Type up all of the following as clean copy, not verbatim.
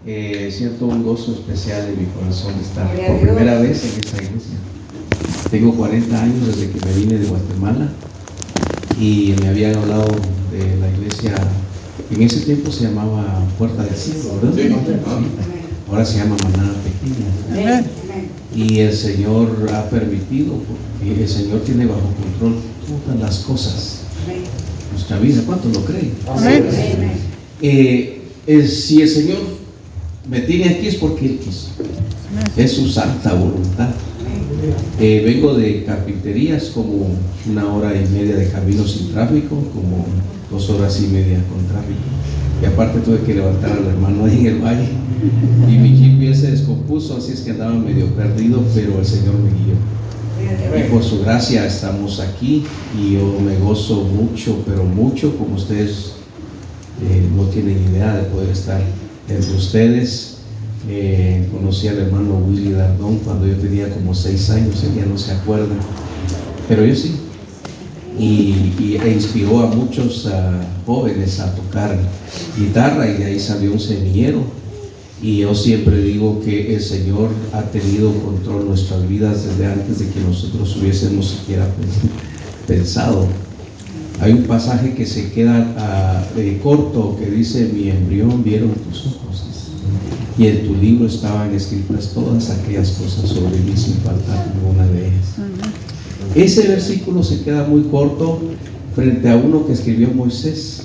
Siento un gozo especial en mi corazón de estar por primera vez en esta iglesia. Tengo 40 años desde que me vine de Guatemala y me habían hablado de la iglesia. En ese tiempo se llamaba Puerta del Cielo, ¿verdad? Sí. Ahora se llama Manada Pequeña. Y el Señor ha permitido, porque el Señor tiene bajo control todas las cosas de nuestra vida. ¿Cuántos lo creen? Si el Señor me tiene aquí es porque Él quiso. Es su santa voluntad. Vengo de carpinterías, como 1 hora y media de camino sin tráfico, como 2 horas y media con tráfico. Y aparte tuve que levantar al hermano ahí en el valle. Y mi GPS se descompuso, así es que andaba medio perdido, pero el Señor me guió. Y por su gracia estamos aquí y yo me gozo mucho, pero mucho, como ustedes no tienen idea de poder estar entre ustedes. Conocí al hermano Willy Dardón cuando yo tenía como 6 años, él ya no se acuerda, pero yo sí. E inspiró a muchos jóvenes a tocar guitarra, y de ahí salió un semillero. Y yo siempre digo que el Señor ha tenido control de nuestras vidas desde antes de que nosotros hubiésemos siquiera pensado. Hay un pasaje que se queda corto, que dice: mi embrión vieron tus ojos, y en tu libro estaban escritas todas aquellas cosas sobre mí, sin faltar ninguna de ellas. Ese versículo se queda muy corto frente a uno que escribió Moisés,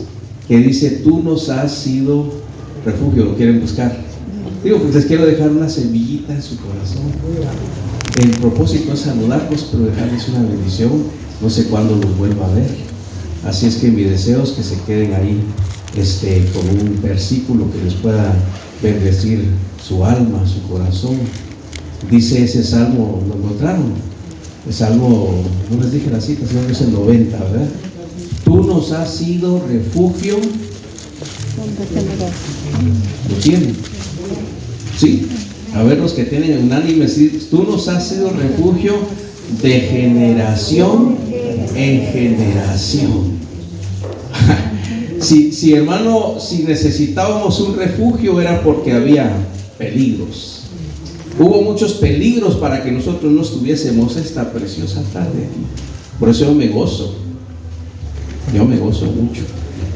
que dice: tú nos has sido refugio. ¿Lo quieren buscar? Digo, pues les quiero dejar una semillita en su corazón. El propósito es saludarlos, pero dejarles una bendición. No sé cuándo los vuelva a ver. Así es que mi deseo es que se queden ahí con un versículo que les pueda bendecir su alma, su corazón. Dice ese salmo, ¿lo encontraron? El salmo, no les dije la cita, sino que es el 90, ¿verdad? Tú nos has sido refugio. ¿Lo tienen? ¿Sí? A ver, los que tienen unánimes, tú nos has sido refugio de generación en generación. Si hermano, si necesitábamos un refugio era porque había peligros. Hubo muchos peligros para que nosotros no estuviésemos esta preciosa tarde. Por eso yo me gozo mucho.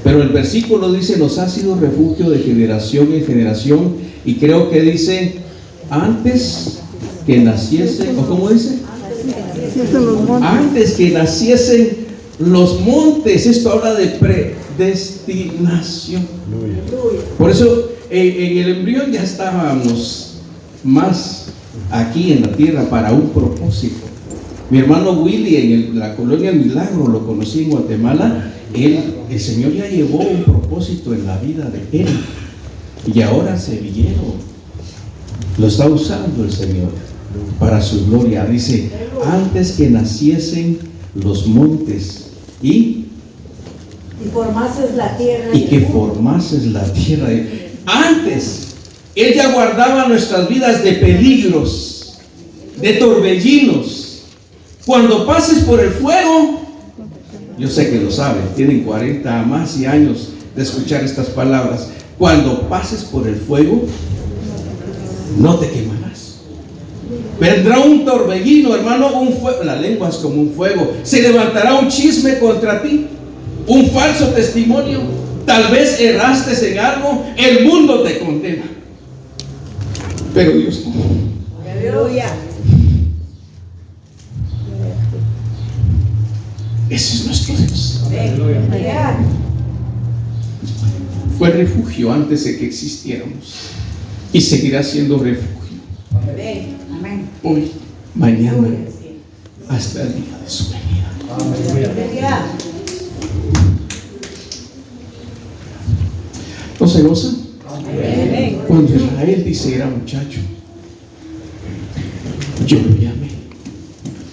Pero el versículo dice: nos ha sido refugio de generación en generación. Y creo que dice: antes que naciese, ¿o cómo dice? Antes que naciesen los montes. Esto habla de predestinación. Por eso en el embrión ya estábamos más aquí en la tierra para un propósito. Mi hermano Willy en la colonia Milagro, lo conocí en Guatemala. El Señor ya llevó un propósito en la vida de él, y ahora sevillero lo está usando el Señor para su gloria. Dice: antes que naciesen los montes y formases la tierra, y que formases la tierra. Antes Él ya guardaba nuestras vidas de peligros, de torbellinos. Cuando pases por el fuego, yo sé que lo saben, tienen 40 más y años de escuchar estas palabras. Cuando pases por el fuego, no te quemarás. Vendrá un torbellino, hermano, un fuego. La lengua es como un fuego. Se levantará un chisme contra ti, un falso testimonio. Tal vez erraste en algo, el mundo te condena, pero Dios no. Aleluya. Ese es nuestro Dios. Aleluya. Fue refugio antes de que existiéramos y seguirá siendo refugio. Amén. Hoy, mañana, hasta el día de su venida. Aleluya. ¿No se gozan? Amén. Cuando Israel dice era muchacho, yo lo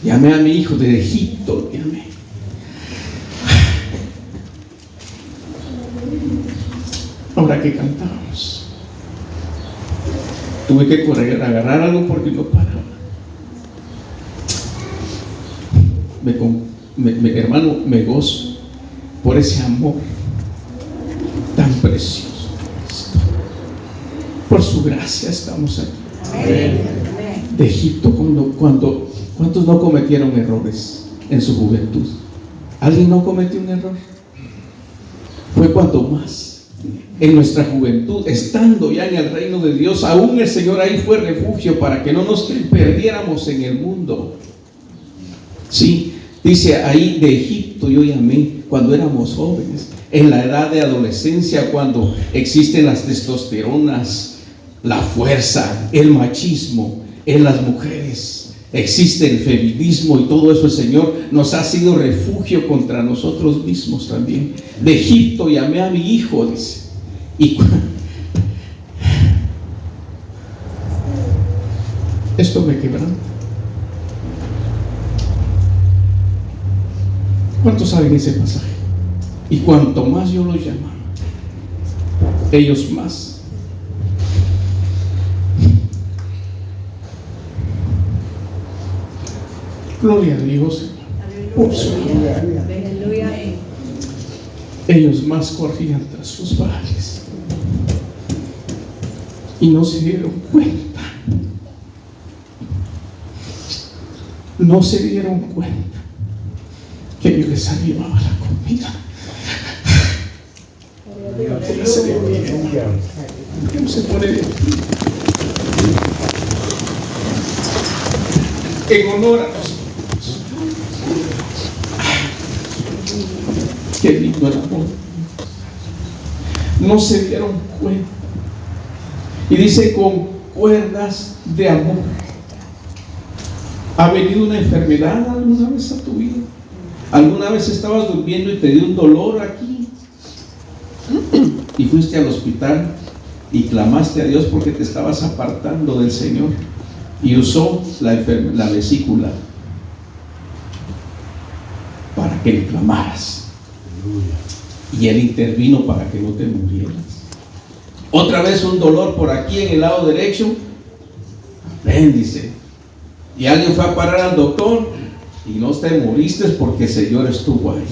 llamé a mi hijo de Egipto, lo llamé. Ahora que cantábamos, tuve que correr a agarrar algo porque no paraba. Hermano, me gozo por ese amor tan precioso. Por su gracia estamos aquí. Amén. De Egipto, ¿cuántos no cometieron errores en su juventud? ¿Alguien no cometió un error? Fue cuando más en nuestra juventud, estando ya en el reino de Dios, aún el Señor ahí fue refugio para que no nos perdiéramos en el mundo. Sí, dice ahí: de Egipto yo llamé cuando éramos jóvenes, en la edad de adolescencia, cuando existen las testosteronas, la fuerza, el machismo en las mujeres, existe el feminismo y todo eso. El Señor nos ha sido refugio contra nosotros mismos también. De Egipto llamé a mi hijo, dice. Y esto me quebranta. ¿Cuántos saben ese pasaje? Y cuanto más yo los llamaba, ellos más. Gloria a Dios por su Aleluya. ellos más corrían tras sus baales y no se dieron cuenta. No se dieron cuenta que yo les arribaba la comida. ¿Por qué no se pone de pie? En honor a nosotros. Qué lindo el amor. No se dieron cuenta. Y dice: con cuerdas de amor. ¿Ha venido una enfermedad alguna vez a tu vida? ¿Alguna vez estabas durmiendo y te dio un dolor aquí? Y fuiste al hospital y clamaste a Dios porque te estabas apartando del Señor, y usó la vesícula para que le clamaras, y Él intervino para que no te murieras. Otra vez un dolor por aquí en el lado derecho, apéndice, y alguien fue a parar al doctor y no te moriste porque el Señor estuvo ahí.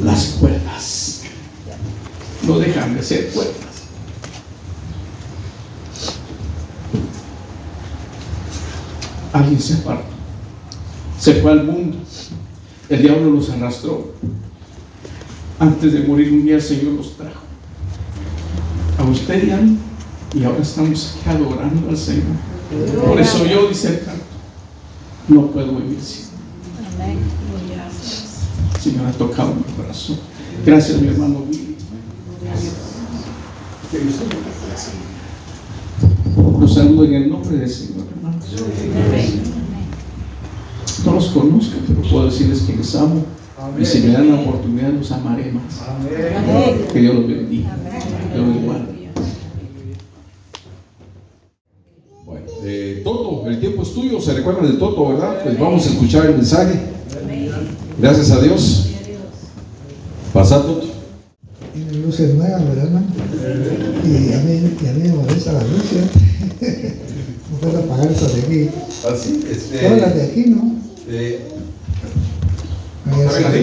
Las cuerdas no dejan de ser cuerdas. Alguien se apartó, se fue al mundo, el diablo los arrastró. Antes de morir un día el Señor los trajo a usted y a mí, y ahora estamos aquí adorando al Señor. Por eso yo, dice el canto, no puedo vivir sin. El Señor ha tocado mi corazón. Gracias, mi hermano Billy. Los saludo en el nombre del Señor, hermanos. No los conozco, pero puedo decirles que les amo. Y si me dan la oportunidad, los amaré más. Que Dios los bendiga. Dios los guarde. Bueno, Toto, el tiempo es tuyo. ¿Se recuerdan de Toto, verdad? Pues vamos a escuchar el mensaje. Gracias a Dios. Pasa, Toto. Tiene luces nuevas, ¿verdad, hermano? Y a mí me molesta la luz, ¿eh? No puedo apagar estas de aquí. Así, Todas las de aquí, ¿no? ¿Está bien así?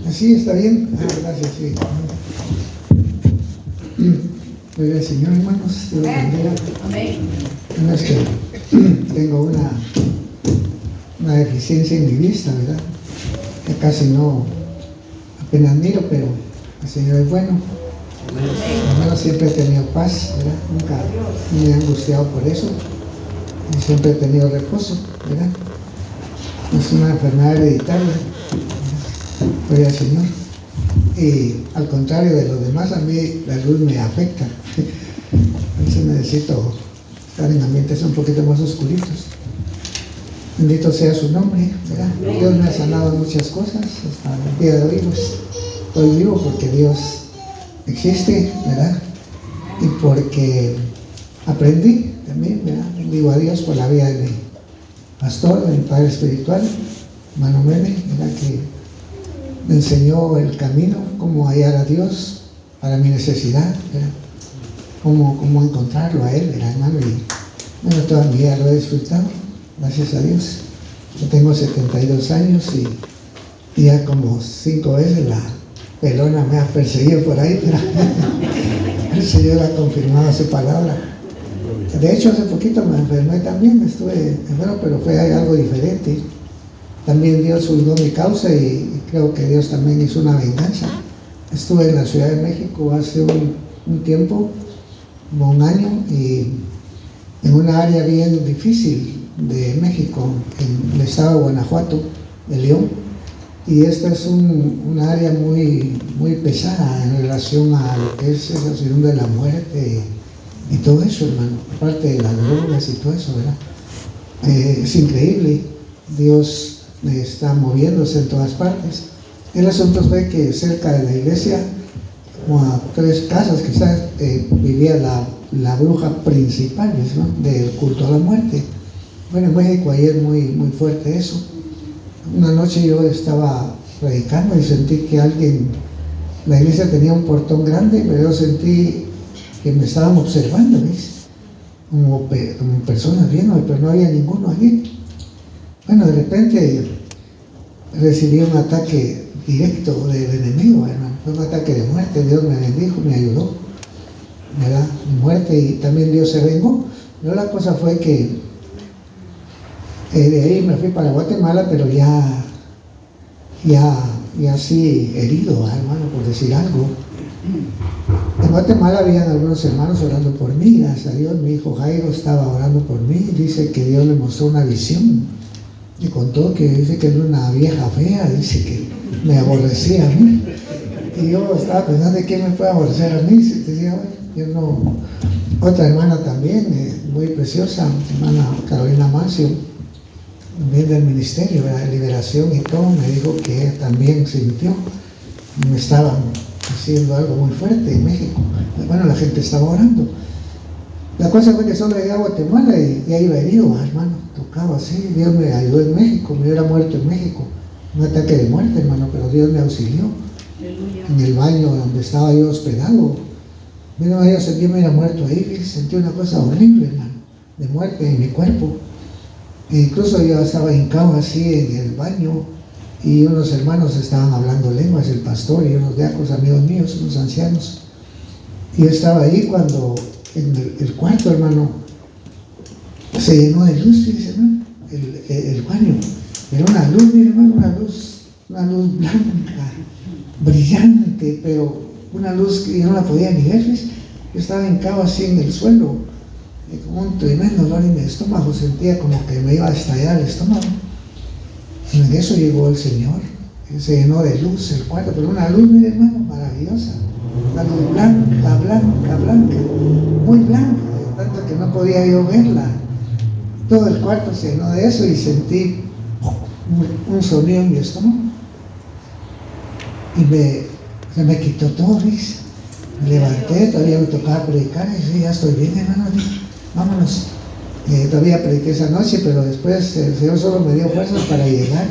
Así está bien. Gracias, sí. Oiga, Señor, hermanos, Dios los bendiga. Bueno, es que tengo una deficiencia en mi vista, ¿verdad? Que casi no, apenas miro, pero el Señor es bueno. Al menos siempre he tenido paz, ¿verdad? Nunca me he angustiado por eso. Y siempre he tenido reposo, ¿verdad? Es una enfermedad hereditaria. Gloria al Señor. Y al contrario de los demás, a mí la luz me afecta. A veces necesito estar en ambientes un poquito más oscuritos. Bendito sea su nombre, ¿verdad? Dios me ha sanado muchas cosas. Hasta el día de hoy, pues, estoy vivo porque Dios existe, ¿verdad? Y porque aprendí también, ¿verdad? Bendigo a Dios por la vida de mi pastor, de mi padre espiritual, hermano Meme, ¿verdad? Que me enseñó el camino, cómo hallar a Dios para mi necesidad, ¿verdad? Cómo encontrarlo a Él, ¿verdad, hermano? Y bueno, toda mi vida lo he disfrutado, gracias a Dios. Yo tengo 72 años y ya como 5 veces la pelona me ha perseguido por ahí, pero el Señor ha confirmado su palabra. De hecho, hace poquito me enfermé también, estuve enfermo, pero fue algo diferente. También Dios juzgó mi causa y creo que Dios también hizo una venganza. Estuve en la Ciudad de México hace un tiempo, como un año, y en una área bien difícil de México, en el estado de Guanajuato, de León. Y esta es una área muy, muy pesada en relación a lo que es esa situación de la muerte y todo eso, hermano, aparte de las drogas y todo eso, ¿verdad? Es increíble, Dios está moviéndose en todas partes. El asunto fue que cerca de la iglesia, como a 3 casas quizás, vivía la bruja principal, ¿no?, del culto a la muerte. Bueno, en México ayer muy, muy fuerte eso. Una noche yo estaba predicando y sentí que la iglesia tenía un portón grande, pero yo sentí que me estaban observando, ¿ves? Como personas viendo, pero no había ninguno allí. Bueno, de repente recibí un ataque directo del enemigo, hermano. Fue un ataque de muerte. Dios me bendijo, me ayudó, ¿verdad? De muerte, y también Dios se vengó. Pero la cosa fue que de ahí me fui para Guatemala, pero ya así herido, hermano, por decir algo. En Guatemala habían algunos hermanos orando por mí, gracias a Dios. Mi hijo Jairo estaba orando por mí. Dice que Dios le mostró una visión y contó que dice que era una vieja fea, dice que me aborrecía a mí. Y yo estaba pensando, ¿de quién me puede aborrecer a mí? Si decía, bueno, yo no. Otra hermana también, muy preciosa, hermana Carolina Mancio, también del ministerio de liberación y todo, me dijo que ella también sintió, me estaban haciendo algo muy fuerte en México. Bueno, la gente estaba orando. La cosa fue que solo llegué a Guatemala y ya iba herido, hermano, tocaba así. Dios me ayudó en México, me hubiera muerto en México, un ataque de muerte, hermano, pero Dios me auxilió. En el baño donde estaba yo hospedado, mira, yo sentí que me hubiera muerto ahí, sentí una cosa horrible, hermano, de muerte en mi cuerpo. E incluso yo estaba hincado así en el baño y unos hermanos estaban hablando lenguas, el pastor y unos diáconos amigos míos, unos ancianos. Y yo estaba ahí cuando en el cuarto, hermano, se llenó de luz, fíjese, hermano, el baño. Era una luz, mi hermano, una luz blanca, brillante, pero una luz que yo no la podía ni ver, ¿ves? Yo estaba hincado así en el suelo, con un tremendo dolor en mi estómago, sentía como que me iba a estallar el estómago. Y en eso llegó el Señor, se llenó de luz el cuarto, pero una luz, mi hermano, maravillosa, una luz blanca, blanca, blanca, muy blanca, tanto que no podía yo verla. Todo el cuarto se llenó de eso y sentí un sonido en mi estómago y se me quitó todo, ¿ves? Me levanté, todavía me tocaba predicar y dije, ya estoy bien, hermano, vámonos. Todavía prediqué esa noche, pero después el Señor solo me dio fuerzas para llegar.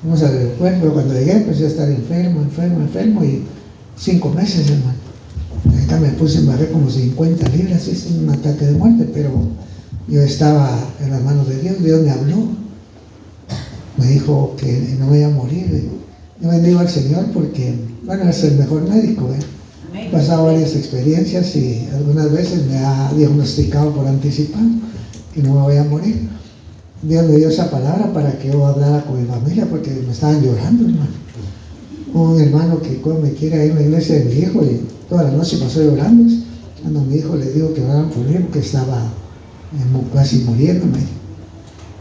Fuimos al aeropuerto, pero cuando llegué empecé a estar enfermo y 5 meses, hermano. Acá me embarré como 50 libras, es un ataque de muerte, pero yo estaba en las manos de Dios. Dios me habló, me dijo que no me iba a morir. Yo bendigo al Señor porque, bueno, es el mejor médico, He pasado varias experiencias y algunas veces me ha diagnosticado por anticipado que no me voy a morir. Dios me dio esa palabra para que yo hablara con mi familia porque me estaban llorando, hermano. Un hermano que me quiere ir a la iglesia de mi hijo y toda la noche pasó llorando. Cuando mi hijo le dijo que oraran por mí porque estaba casi muriéndome.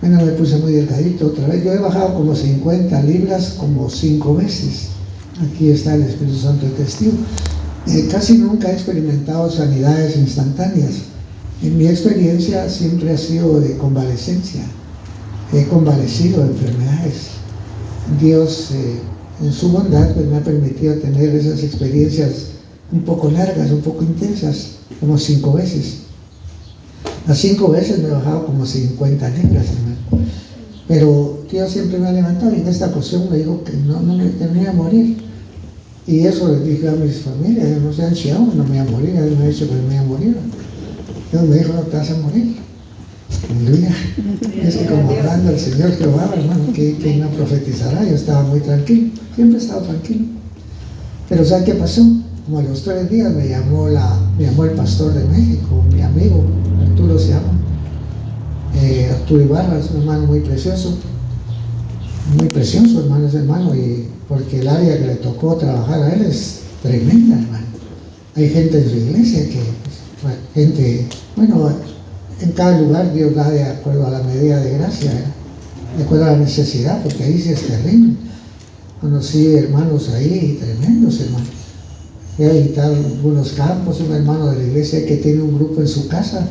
Bueno, me puse muy delgadito otra vez. Yo he bajado como 50 libras como 5 veces. Aquí está el Espíritu Santo de testigo. Casi nunca he experimentado sanidades instantáneas. En mi experiencia siempre ha sido de convalescencia. He convalecido de enfermedades. Dios, en su bondad, pues, me ha permitido tener esas experiencias un poco largas, un poco intensas, como 5 veces. Las 5 veces me he bajado como 50 libras, hermano. Pero Dios siempre me ha levantado y en esta ocasión me dijo que no me iba a morir. Y eso les dije a mis familias, no sean chiados, no me voy a morir. Él me ha dicho que no me iba a morir. Dios me dijo, no te vas a morir. Aleluya. Es que como hablando el Señor Jehová, hermano, ¿quién no profetizará? Yo estaba muy tranquilo, siempre he estado tranquilo. Pero ¿sabe qué pasó? Como a los 3 días me llamó el pastor de México, mi amigo, Arturo se llama, Arturo Ibarra, es un hermano muy precioso, hermano, es hermano, y porque el área que le tocó trabajar a él es tremenda, hermano. Hay gente en su iglesia en cada lugar Dios da de acuerdo a la medida de gracia, de acuerdo a la necesidad, porque ahí sí es terrible. Conocí hermanos ahí, tremendos hermanos. Fui a visitar algunos campos, un hermano de la iglesia que tiene un grupo en su casa,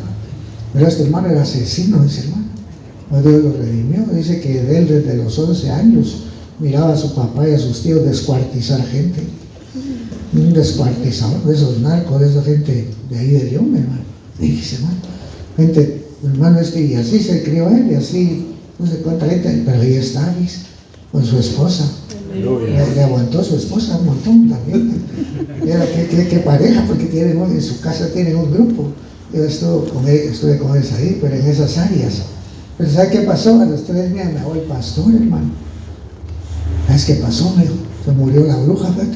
pero este hermano era asesino, ese hermano. Dios lo redimió, dice que de él desde los 11 años miraba a su papá y a sus tíos descuartizar gente. Un descuartizador de esos narcos, de esa gente de ahí de León, hermano. Dice, hermano, gente, hermano, y así se crió él, y así, no sé cuánta gente, pero ahí está, ¿ves? Con su esposa. Le aguantó su esposa un montón también. Qué pareja, porque en su casa tienen un grupo. Yo estuve con ellos ahí, pero en esas áreas. Pero ¿sabe qué pasó? A los 3 días me habló el pastor, hermano. ¿Sabes qué pasó? Me dijo, se murió la bruja, ¿verdad?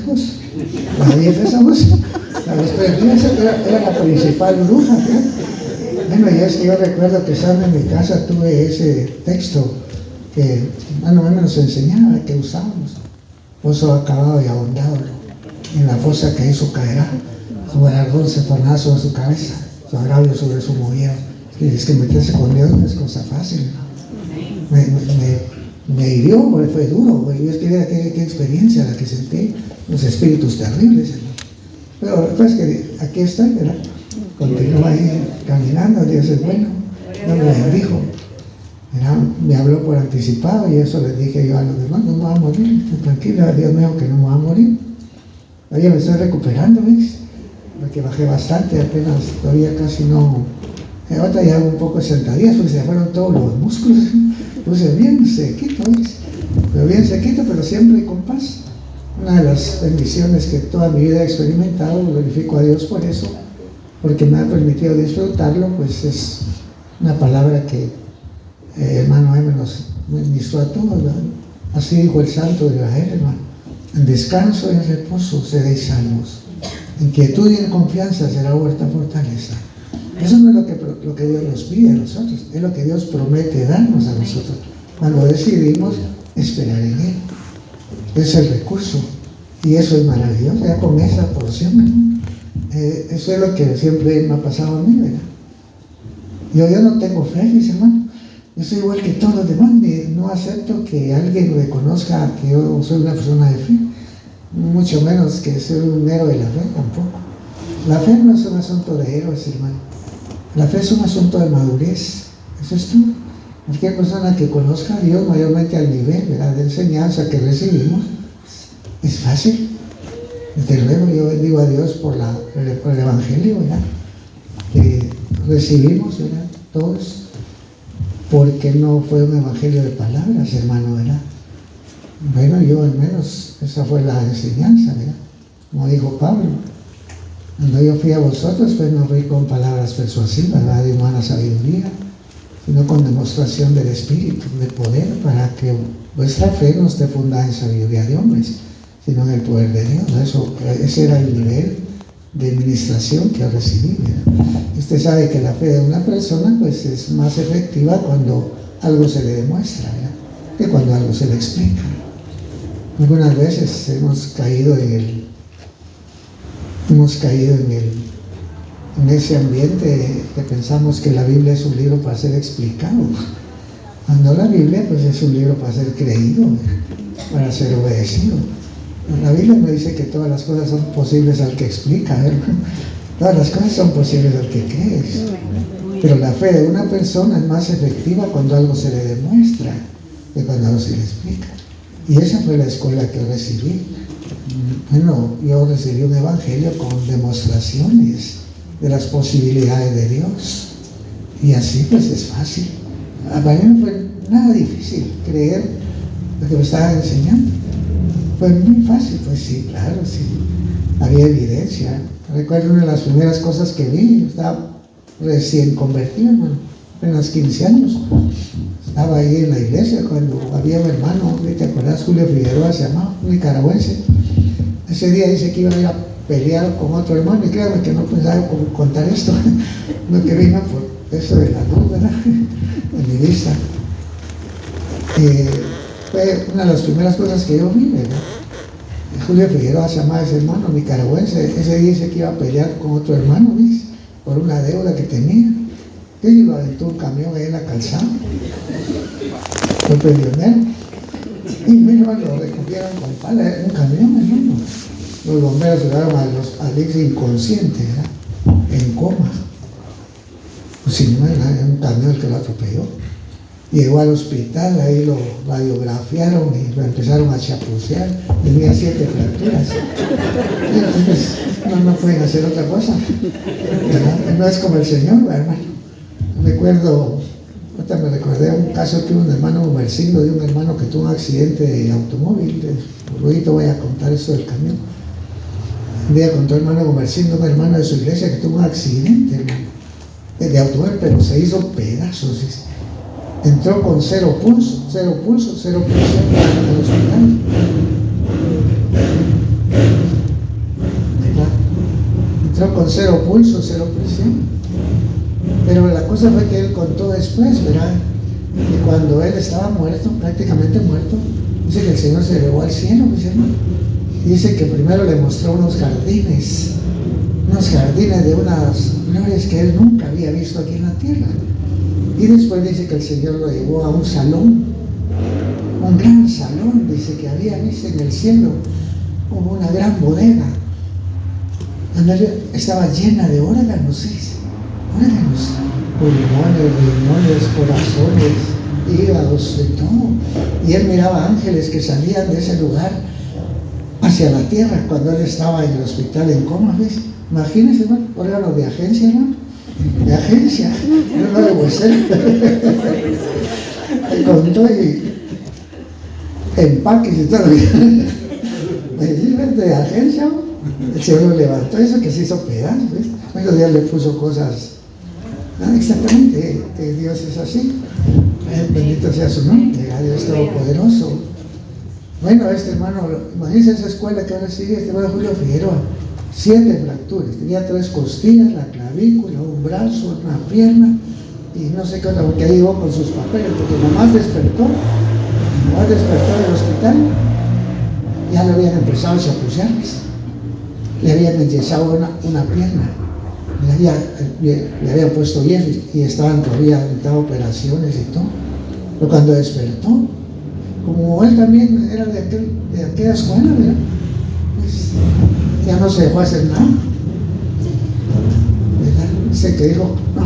La vieja esa voz. A los 3 días era la principal bruja, ¿verdad? Bueno, yo recuerdo que estando en mi casa tuve ese texto que mano nos enseñaba, que usábamos. Pozo acabado y ahondado, en la fosa que hizo caerá, su galardón se tornará sobre su cabeza, su agravio sobre su mollero. Es que meterse con Dios no es cosa fácil, ¿no? Me hirió, fue duro, y es que era qué experiencia la que sentí, los espíritus terribles, hermano. Pero pues que aquí estoy, ¿verdad? Continúa ahí caminando, Dios es bueno, Dios me bendijo. Me habló por anticipado y eso les dije yo a los demás, no me voy a morir, tranquila, Dios me dijo que no me voy a morir. Todavía me estoy recuperando, ¿ves? Porque bajé bastante, apenas, todavía casi no. Ahorita ya hago un poco de sentadillas, porque se fueron todos los músculos, puse bien sequito, ¿ves? Pero bien sequito, pero siempre con paz. Una de las bendiciones que toda mi vida he experimentado, glorifico a Dios por eso, porque me ha permitido disfrutarlo, pues es una palabra que hermano M nos ministró a todos, ¿verdad? Así dijo el santo de Israel, hermano: en descanso y en reposo seréis salvos, en quietud y en confianza será vuestra fortaleza. Eso no es lo que Dios nos pide a nosotros, es lo que Dios promete darnos a nosotros cuando decidimos esperar en Él. Es el recurso, y eso es maravilloso, ya con esa porción, hermano. Eso es lo que siempre me ha pasado a mí, ¿verdad? Yo no tengo fe, mis hermanos. Yo soy igual que todos los demás, no acepto que alguien reconozca que yo soy una persona de fe, mucho menos que soy un héroe de la fe, tampoco. La fe no es un asunto de héroes, hermano. La fe es un asunto de madurez, eso es todo. Cualquier persona que conozca a Dios mayormente al nivel, ¿verdad?, de enseñanza que recibimos, es fácil. Desde luego yo bendigo a Dios por el Evangelio, ¿verdad?, que recibimos, ¿verdad?, todos, porque no fue un evangelio de palabras, hermano, ¿verdad? Bueno, yo al menos, esa fue la enseñanza, ¿verdad? Como dijo Pablo, cuando yo fui a vosotros, pues no fui con palabras persuasivas, ¿verdad?, de humana sabiduría, sino con demostración del Espíritu, de poder, para que vuestra fe no esté fundada en sabiduría de hombres, sino en el poder de Dios. Ese era el nivel de administración que recibí, ¿verdad? Usted sabe que la fe de una persona pues es más efectiva cuando algo se le demuestra, ¿verdad?, que cuando algo se le explica. Algunas veces hemos caído en ese ambiente que pensamos que la Biblia es un libro para ser explicado, cuando la Biblia pues es un libro para ser creído, para ser obedecido. La Biblia me dice que todas las cosas son posibles al que explica, ¿verdad? Todas las cosas son posibles al que cree. Pero la fe de una persona es más efectiva cuando algo se le demuestra que cuando algo se le explica. Y esa fue la escuela que recibí. Bueno, yo recibí un evangelio con demostraciones de las posibilidades de Dios. Y así pues es fácil. Para mí no fue nada difícil creer lo que me estaban enseñando. Fue muy fácil, pues sí, claro, sí. Había evidencia. Recuerdo una de las primeras cosas que vi, estaba recién convertido, hermano, apenas 15 años. Estaba ahí en la iglesia cuando había un hermano, ¿te acuerdas? Julio Figueroa se llamaba, un nicaragüense. Ese día dice que iba a ir a pelearon con otro hermano, y créanme que no pensaba contar esto, no que vino por eso de la luz, ¿verdad? En mi vista. Fue una de las primeras cosas que yo vi, ¿verdad? Julio Figueroa se llamaba ese hermano nicaragüense. Ese día dice que iba a pelear con otro hermano, ¿ves? Por una deuda que tenía. Y lo aventó un camión ahí en la calzada. Fue prisionero. Y mira, lo recogieron con pala, un camión, hermano. Los bomberos llevaron al ex inconsciente, ¿verdad? En coma. Pues si no era un camión que lo atropelló. Llegó al hospital, ahí lo radiografiaron y lo empezaron a chapucear. Tenía 7 fracturas. Entonces, no pueden hacer otra cosa, ¿verdad? No es como el Señor, hermano. Recuerdo, ahorita me recordé un caso que un hermano Gumercindo, de un hermano que tuvo un accidente de automóvil. Luego voy a contar esto del camión. Un día contó el hermano Gumercindo, un hermano de su iglesia, que tuvo un accidente, hermano, de automóvil, pero se hizo pedazos. Entró con 0 pulso, 0 presión al hospital. Entró con 0 pulso, 0 presión. Pero la cosa fue que él contó después, ¿verdad? Que cuando él estaba muerto, prácticamente muerto, dice que el Señor se elevó al cielo, mis hermanos. Dice que primero le mostró unos jardines de unas flores que él nunca había visto aquí en la tierra. Y después dice que el Señor lo llevó a un salón, un gran salón, dice que había, dice, en el cielo, como una gran bodega, donde estaba llena de órganos, pulmones, riñones, corazones, hígados, de todo. Y él miraba ángeles que salían de ese lugar hacia la tierra cuando él estaba en el hospital en coma, ¿ves? Imagínense, ¿no? Órganos de agencia, ¿no? De agencia, no de Wessel. Y con todo y empaques y todo. De agencia, el Señor lo levantó, eso que se hizo pedazos, ¿ves? Bueno, Dios le puso cosas. Exactamente, Dios es así. Bendito sea su nombre, Dios Todopoderoso. Bueno, este hermano, imagínense esa escuela que ahora sigue, este hermano Julio Figueroa. 7 fracturas, tenía 3 costillas, la clavícula, un brazo, una pierna y no sé qué otra, porque ahí llegó con sus papeles, porque nomás despertó del hospital, ya le habían empezado a chapucearles, le habían enyesado una pierna, le habían puesto yeso y estaban todavía en operaciones y todo. Pero cuando despertó, como él también era de aquella escuela, ¿verdad? Pues, ya no se dejó hacer nada, ¿verdad? Dice que dijo, no,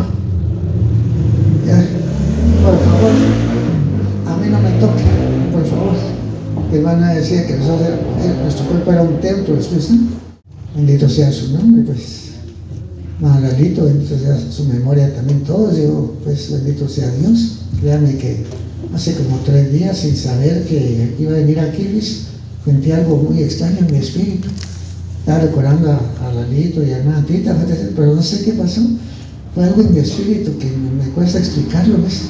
ya, por favor, a mí no me toque, por favor. Mi hermana decía que nuestro cuerpo era un templo, después, ¿no? Bendito sea su nombre, pues, Magalito, bendito sea su memoria también, todos, digo, pues, bendito sea Dios. Créanme que hace como 3 días, sin saber que iba a venir aquí, Luis, sentí algo muy extraño en mi espíritu. Estaba recordando a Lalito y a hermana Tita, pero no sé qué pasó. Fue algo en mi espíritu que me cuesta explicarlo, ¿ves?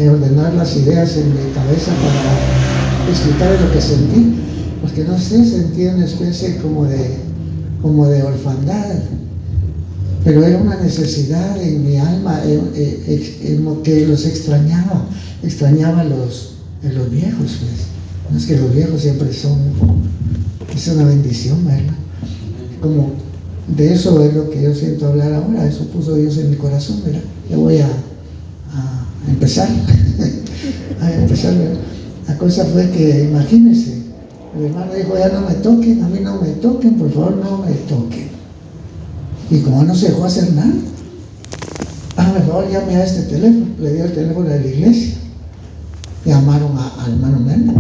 Ordenar las ideas en mi cabeza para explicar lo que sentí. Porque no sé, sentí una especie como de orfandad. Pero era una necesidad en mi alma que los extrañaba a los viejos, pues. No es que los viejos siempre es una bendición, ¿verdad? Como de eso es lo que yo siento hablar ahora, eso puso Dios en mi corazón, ¿verdad? Yo voy a empezar, ¿verdad? La cosa fue que, imagínense, el hermano dijo, ya no me toquen, a mí no me toquen, por favor no me toquen. Y como no se dejó hacer nada, por favor llame a este teléfono, le dio el teléfono de la iglesia, llamaron al hermano Mena,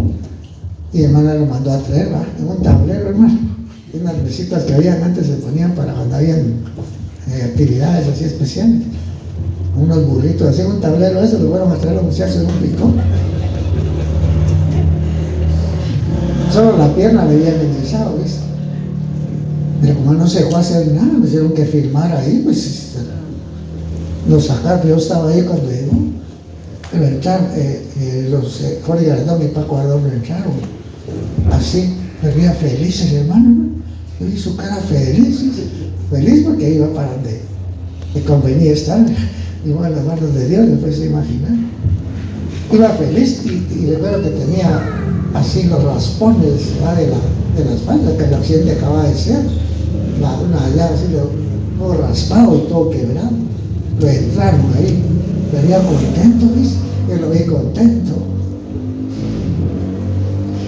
y el hermano lo mandó a traer, ¿verdad? En un tablero, hermano. Unas mesitas que habían antes se ponían para cuando habían actividades así especiales, unos burritos, así en un tablero, eso lo fueron a traer los muchachos en un picón. Solo la pierna le habían enyesado, ¿ves? Pero como no se dejó hacer nada, me hicieron que firmar ahí, pues lo sacaron. Yo estaba ahí cuando llegó, pero entraron, Jorge Ardón y Paco Ardón entraron, así, me veía felices, hermano, ¿no? Yo vi su cara feliz, feliz porque iba para donde le convenía estar. Iba a las manos de Dios, después se imaginar. Iba feliz y recuerdo que tenía así los raspones de la espalda, que el accidente acaba de ser. Una allá así, todo raspado y todo quebrado. Lo entraron ahí, venía contento, ¿viste? Yo lo vi contento.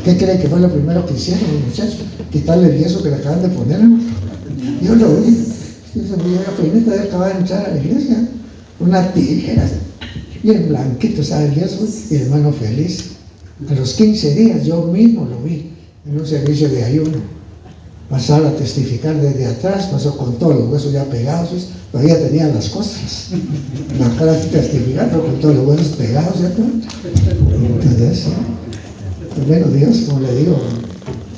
¿Qué cree que fue lo primero que hicieron los muchachos? Quitarle el yeso que le acaban de poner. Yo lo vi. Esa primita de acaba de entrar a la iglesia. Una tijera, bien blanquito, ¿sabe el yeso? Y el hermano feliz. A los 15 días yo mismo lo vi en un servicio de ayuno. Pasaba a testificar desde atrás, pasó con todos los huesos ya pegados, ¿sí? Todavía tenía las cosas. La cara testificando con todos los huesos pegados, ¿ya? Entonces, bueno, Dios, como le digo,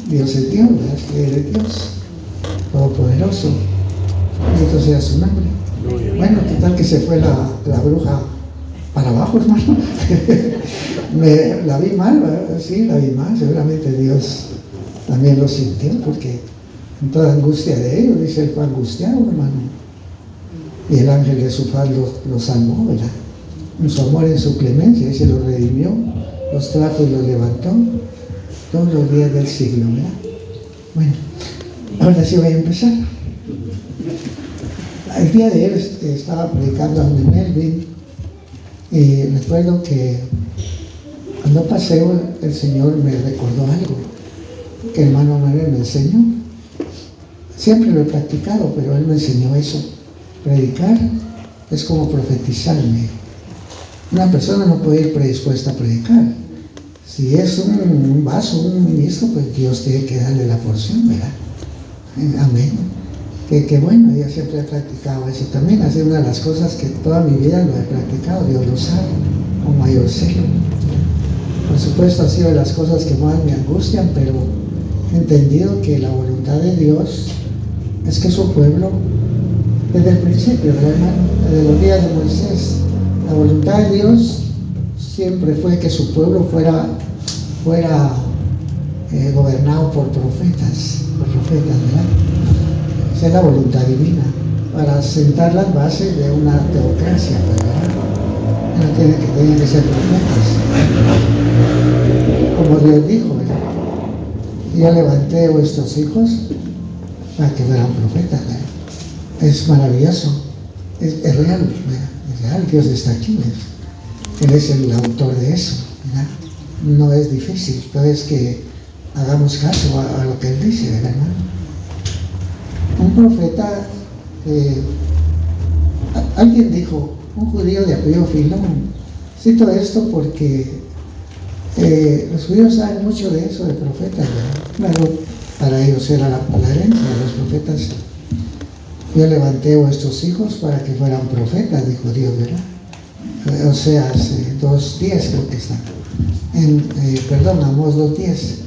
Dios es Dios, ¿verdad? Él es Dios, Todopoderoso. Bendito sea su nombre. Bueno, ¿qué tal que se fue la bruja para abajo, hermano? La vi mal, ¿verdad? Sí, la vi mal. Seguramente Dios también lo sintió, porque en toda angustia de ellos, dice, él fue angustiado, hermano. Y el ángel de su faz lo salvó, ¿verdad? En su amor, en su clemencia, y se los redimió, los trajo y los levantó todos los días del siglo, ¿verdad? Bueno, ahora sí voy a empezar. El día de él estaba predicando a Melvin y recuerdo que cuando pasé el Señor me recordó algo que el hermano Manuel me enseñó. Siempre lo he practicado, pero él me enseñó eso. Predicar es como profetizar, me dijo. Una persona no puede ir predispuesta a predicar. Si es un vaso, un ministro, pues Dios tiene que darle la porción, ¿verdad? Amén. Que bueno, yo siempre he practicado eso también. Ha sido una de las cosas que toda mi vida lo he practicado, Dios lo sabe, con mayor celo. Por supuesto, ha sido de las cosas que más me angustian, pero he entendido que la voluntad de Dios es que su pueblo, desde el principio, ¿verdad, hermano? Desde los días de Moisés, la voluntad de Dios siempre fue que su pueblo fuera gobernado por profetas, ¿verdad? Esa es la voluntad divina, para sentar las bases de una teocracia, ¿verdad? No tienen que ser profetas, como Dios dijo, ¿verdad? Yo levanté a vuestros hijos para que fueran profetas, ¿verdad? Es maravilloso, es real, ¿verdad? Es real, Dios está aquí, ¿verdad? Él es el autor de eso, ¿verdad? No es difícil, todo es que hagamos caso a lo que Él dice, ¿verdad, hermano? Un profeta, alguien dijo, un judío de apellido Filón. Cito esto porque los judíos saben mucho de eso, de profetas, ¿verdad? Claro, para ellos era la herencia de los profetas. Yo levanté a vuestros hijos para que fueran profetas, dijo Dios, ¿verdad? Oseas 2:10 creo que está. Amós 2:10.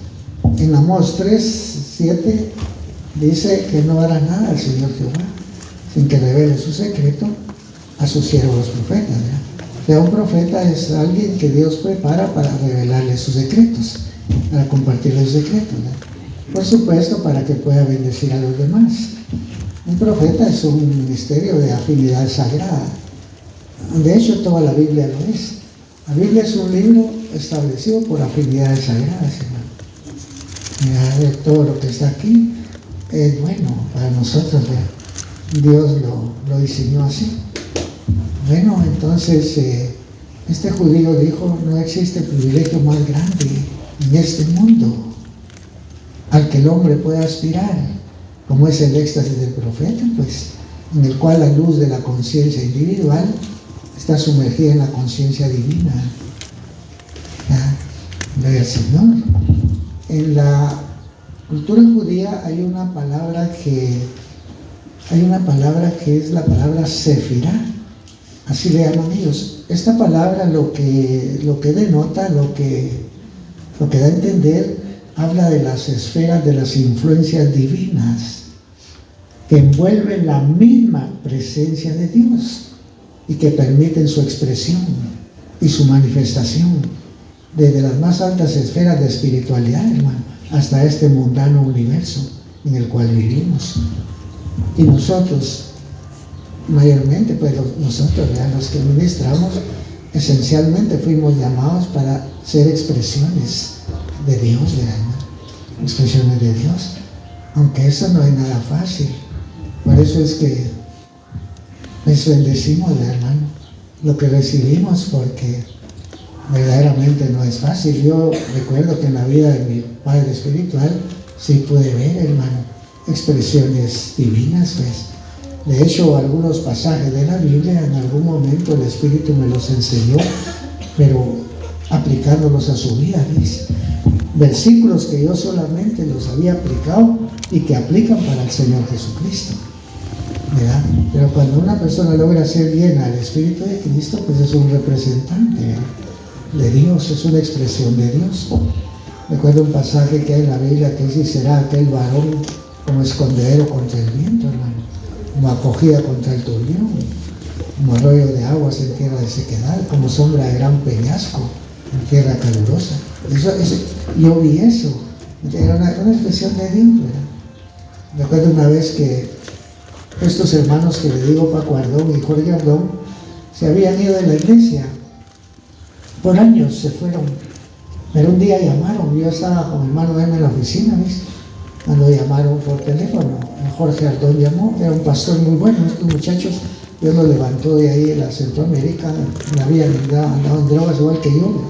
En Amós 3:7 dice que no hará nada el Señor Jehová sin que revele su secreto a sus siervos los profetas, ¿verdad? O sea, un profeta es alguien que Dios prepara para revelarle sus secretos, para compartirle sus secretos, ¿verdad? Por supuesto, para que pueda bendecir a los demás. Un profeta es un ministerio de afinidad sagrada. De hecho, toda la Biblia lo es. La Biblia es un libro establecido por afinidades sagradas, hermano. De todo lo que está aquí es bueno para nosotros, ¿verdad? Dios lo diseñó así. Bueno, entonces este judío dijo, no existe privilegio más grande en este mundo al que el hombre pueda aspirar, como es el éxtasis del profeta, pues, en el cual la luz de la conciencia individual está sumergida en la conciencia divina. Gloria al Señor. En la cultura judía hay una palabra que es la palabra sefirá, así le llaman ellos. Esta palabra lo que denota, lo que da a entender, habla de las esferas de las influencias divinas que envuelven la misma presencia de Dios y que permiten su expresión y su manifestación desde las más altas esferas de espiritualidad, hermano, hasta este mundano universo en el cual vivimos. Y nosotros, mayormente, pues nosotros, ¿verdad?, los que ministramos, esencialmente fuimos llamados para ser expresiones de Dios, ¿verdad?, expresiones de Dios, aunque eso no es nada fácil. Por eso es que les bendecimos, hermano, lo que recibimos, porque verdaderamente no es fácil. Yo recuerdo que en la vida de mi padre espiritual sí pude ver, hermano, expresiones divinas, pues. De hecho, algunos pasajes de la Biblia en algún momento el Espíritu me los enseñó, pero aplicándolos a su vida, ¿ves? Versículos que yo solamente los había aplicado y que aplican para el Señor Jesucristo, ¿verdad? Pero cuando una persona logra ser llena del Espíritu de Cristo, pues es un representante, ¿verdad?, de Dios, es una expresión de Dios. Recuerdo un pasaje que hay en la Biblia que dice: será aquel varón como escondedero contra el viento, hermano, como acogida contra el turbión, como arroyo de aguas en tierra de sequedad, como sombra de gran peñasco en tierra calurosa. Yo vi eso, era una expresión de Dios, ¿verdad? Recuerdo una vez que estos hermanos que le digo, Paco Ardón y Jorge Ardón, se habían ido de la iglesia. Por años se fueron, pero un día llamaron. Yo estaba con mi hermano M en la oficina, ¿ves?, cuando llamaron por teléfono. Jorge Ardón llamó, era un pastor muy bueno. Estos muchachos, Dios los levantó de ahí en la Centroamérica, no habían andado en drogas igual que yo.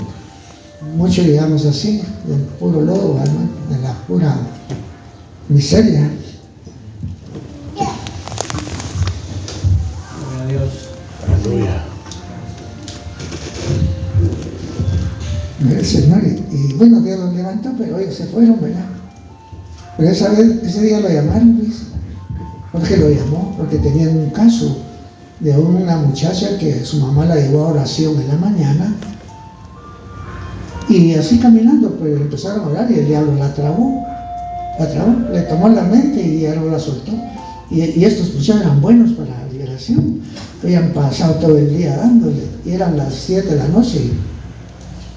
Muchos llegamos así, del puro lodo, hermano, de la pura miseria. Gloria a Dios. Aleluya. El Señor, y bueno, Dios los levantó, pero ellos se fueron, ¿verdad? Pero ese día lo llamaron, ¿ves? Jorge lo llamó porque tenían un caso de una muchacha que su mamá la llevó a oración en la mañana, y así caminando, pues empezaron a orar y el diablo la trabó, le tomó la mente y ya no la soltó. Y estos muchachos eran buenos para la liberación, habían pasado todo el día dándole, y eran las 7 de la noche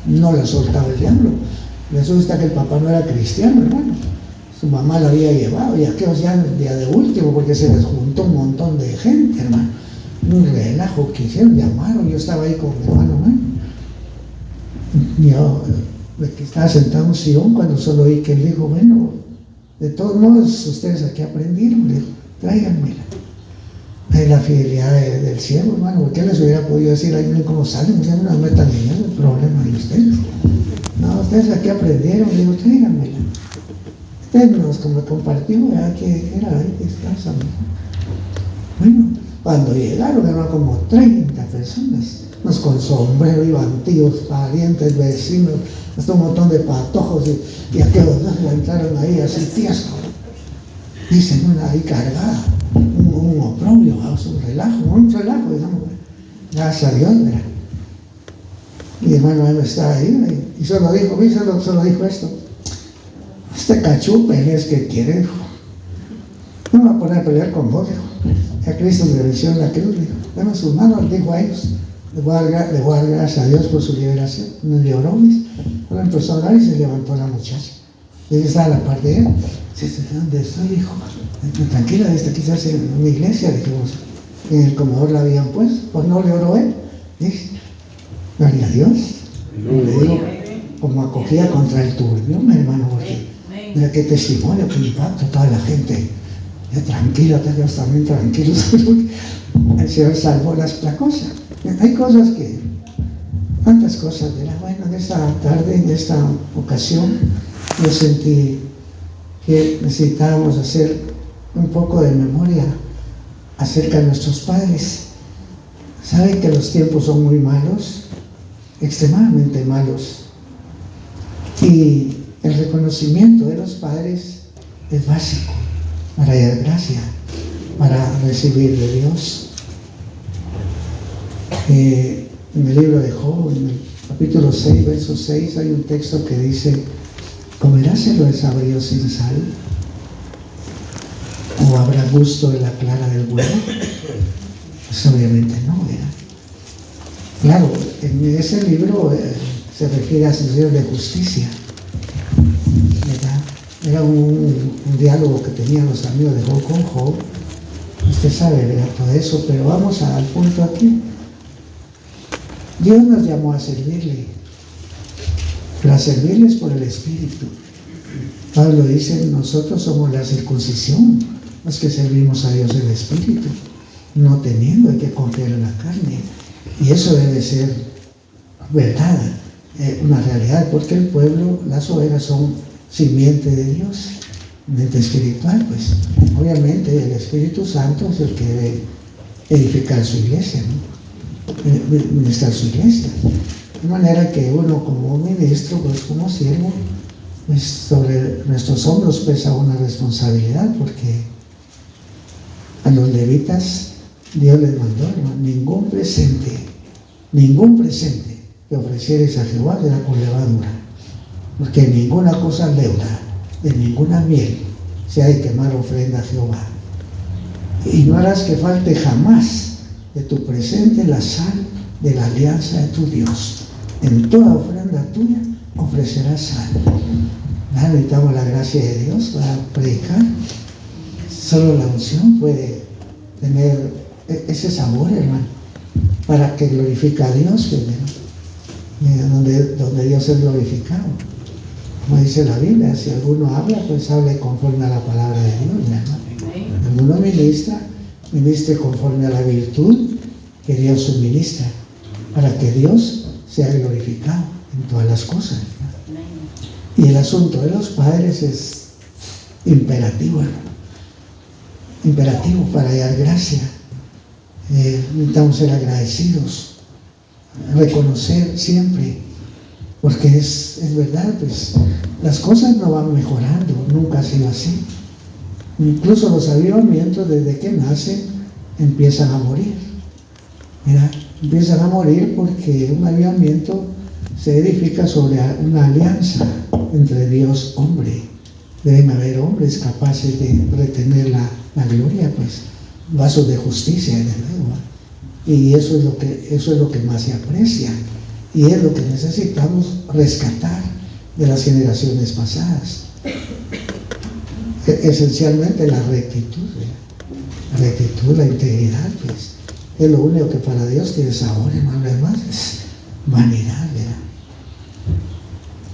y no la soltaba el diablo. Resulta que el papá no era cristiano, hermano, su mamá la había llevado, y aquellos ya el día de último, porque se les juntó un montón de gente, hermano, un relajo que hicieron, llamaron. Yo estaba ahí con mi hermano, hermano. Yo estaba sentado en un sillón cuando solo oí que él dijo: bueno, de todos modos ustedes aquí aprendieron, le dijo, tráiganmela. Es la fidelidad del cielo, hermano, porque él les hubiera podido decir: ay, miren cómo salen, ya no nos metan en eso, el problema de ustedes. No, ustedes aquí aprendieron, le digo, tráiganmela. Ustedes nos me compartió, ¿verdad?, que era ahí descansa. Bueno, cuando llegaron eran como 30 personas, unos con sombrero, iban tíos, parientes, vecinos, hasta un montón de patojos, y aquellos dos la entraron ahí así tieso. Dicen una ahí cargada, un oprobio, un relajo, digamos. Gracias a Dios, ¿verdad? Mi hermano él estaba ahí, y solo dijo esto: este cachupe es que quiere, dijo, no me va a poner a pelear con vos, dijo. A Cristo le venció en la cruz, dijo, dame sus manos, dijo a ellos. Le voy a dar gracias a Dios por su liberación. No lloró, pero empezó a orar y se levantó la muchacha. Y ella estaba a la parte de él. Dice: ¿dónde estoy, hijo? Tranquila, quizás en una iglesia, dijimos. En el comedor la habían puesto, pues no le oró él. Dice: gloria a Dios. Le digo, como acogida contra el turbio, mi hermano, porque mira qué testimonio, qué impacto, toda la gente. Ya tranquila, ellos también tranquilos. El Señor salvó la cosa. Hay cosas tantas cosas, ¿verdad? Bueno, en esta tarde, en esta ocasión, yo sentí que necesitábamos hacer un poco de memoria acerca de nuestros padres. Saben que los tiempos son muy malos, extremadamente malos, y el reconocimiento de los padres es básico para dar gracia, para recibir de Dios. En el libro de Job, en el capítulo 6, verso 6, hay un texto que dice: ¿comerás el desabrío sin sal? ¿O habrá gusto de la clara del huevo? Pues obviamente no, ¿verdad? Claro, en ese libro se refiere a sensación de justicia, ¿verdad? Era un diálogo que tenían los amigos de Job con Job. Usted sabe, ¿verdad? Todo eso, pero vamos al punto aquí. Dios nos llamó a servirle, pero a servirles por el Espíritu. Pablo dice, nosotros somos la circuncisión, los que servimos a Dios en Espíritu, no teniendo que confiar en la carne. Y eso debe ser verdad, una realidad, porque el pueblo, las ovejas son simiente de Dios, mente espiritual, pues. Obviamente el Espíritu Santo es el que debe edificar su iglesia, ¿no? Ministrar su iglesia. De manera que uno como ministro, pues como siervo, pues sobre nuestros hombros pesa una responsabilidad, porque a los levitas Dios les mandó, hermano, ningún presente que ofrecieres a Jehová será con levadura, porque ninguna cosa leuda, de ninguna miel se ha de quemar ofrenda a Jehová. Y no harás que falte jamás de tu presente la sal de la alianza de tu Dios. En toda ofrenda tuya ofrecerás sal. Necesitamos la gracia de Dios para predicar. Solo la unción puede tener ese sabor, hermano, para que glorifique a Dios, donde Dios es glorificado. Como dice la Biblia, si alguno habla, pues hable conforme a la palabra de Dios, hermano. Alguno ministre conforme a la virtud que Dios suministra, para que Dios sea glorificado en todas las cosas, ¿no? Y el asunto de los padres es imperativo, hermano. Imperativo para hallar gracia. Necesitamos ser agradecidos, reconocer siempre, porque es verdad, pues las cosas no van mejorando, nunca ha sido así. Incluso los avivamientos, desde que nacen, empiezan a morir. Mira, empiezan a morir porque un avivamiento se edifica sobre una alianza entre Dios y hombre. Deben haber hombres capaces de retener la gloria, pues, vasos de justicia, desde luego. Y eso es lo que más se aprecia. Y es lo que necesitamos rescatar de las generaciones pasadas. Esencialmente la rectitud, ¿verdad? La rectitud, la integridad, pues, es lo único que para Dios tiene sabor, hermano. Además es vanidad, ¿verdad?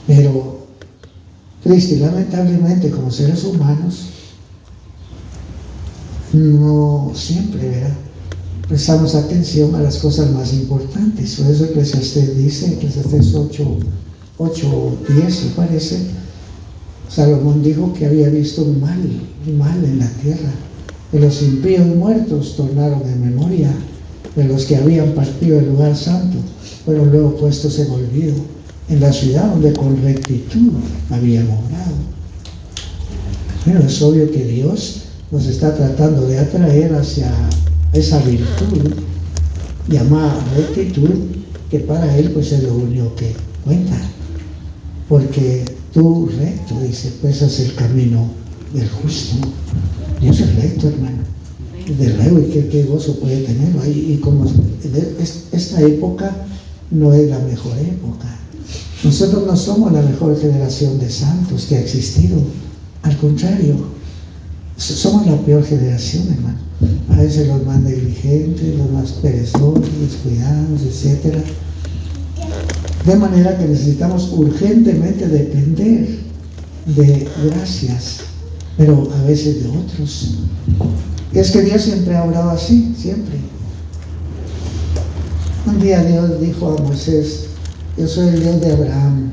Pero triste y lamentablemente, como seres humanos, no siempre, ¿verdad?, prestamos atención a las cosas más importantes. Por eso Eclesiastés dice, Eclesiastés 8:10, me parece, Salomón dijo que había visto un mal en la tierra, que los impíos muertos tornaron en memoria, de los que habían partido del lugar santo fueron luego puestos en olvido, en la ciudad donde con rectitud habían obrado. Bueno, es obvio que Dios nos está tratando de atraer hacia esa virtud llamada rectitud, que para Él pues es lo único que cuenta, porque tú recto, dice, pues es el camino del justo. Dios es recto, hermano, de luego, y qué gozo puede tenerlo ahí. Y como esta época no es la mejor época, nosotros no somos la mejor generación de santos que ha existido, al contrario, somos la peor generación, hermano. A veces los más negligentes, los más perezosos, descuidados, etc. De manera que necesitamos urgentemente depender de gracias, pero a veces de otros. Es que Dios siempre ha obrado así, siempre. Un día Dios dijo a Moisés: yo soy el Dios de Abraham,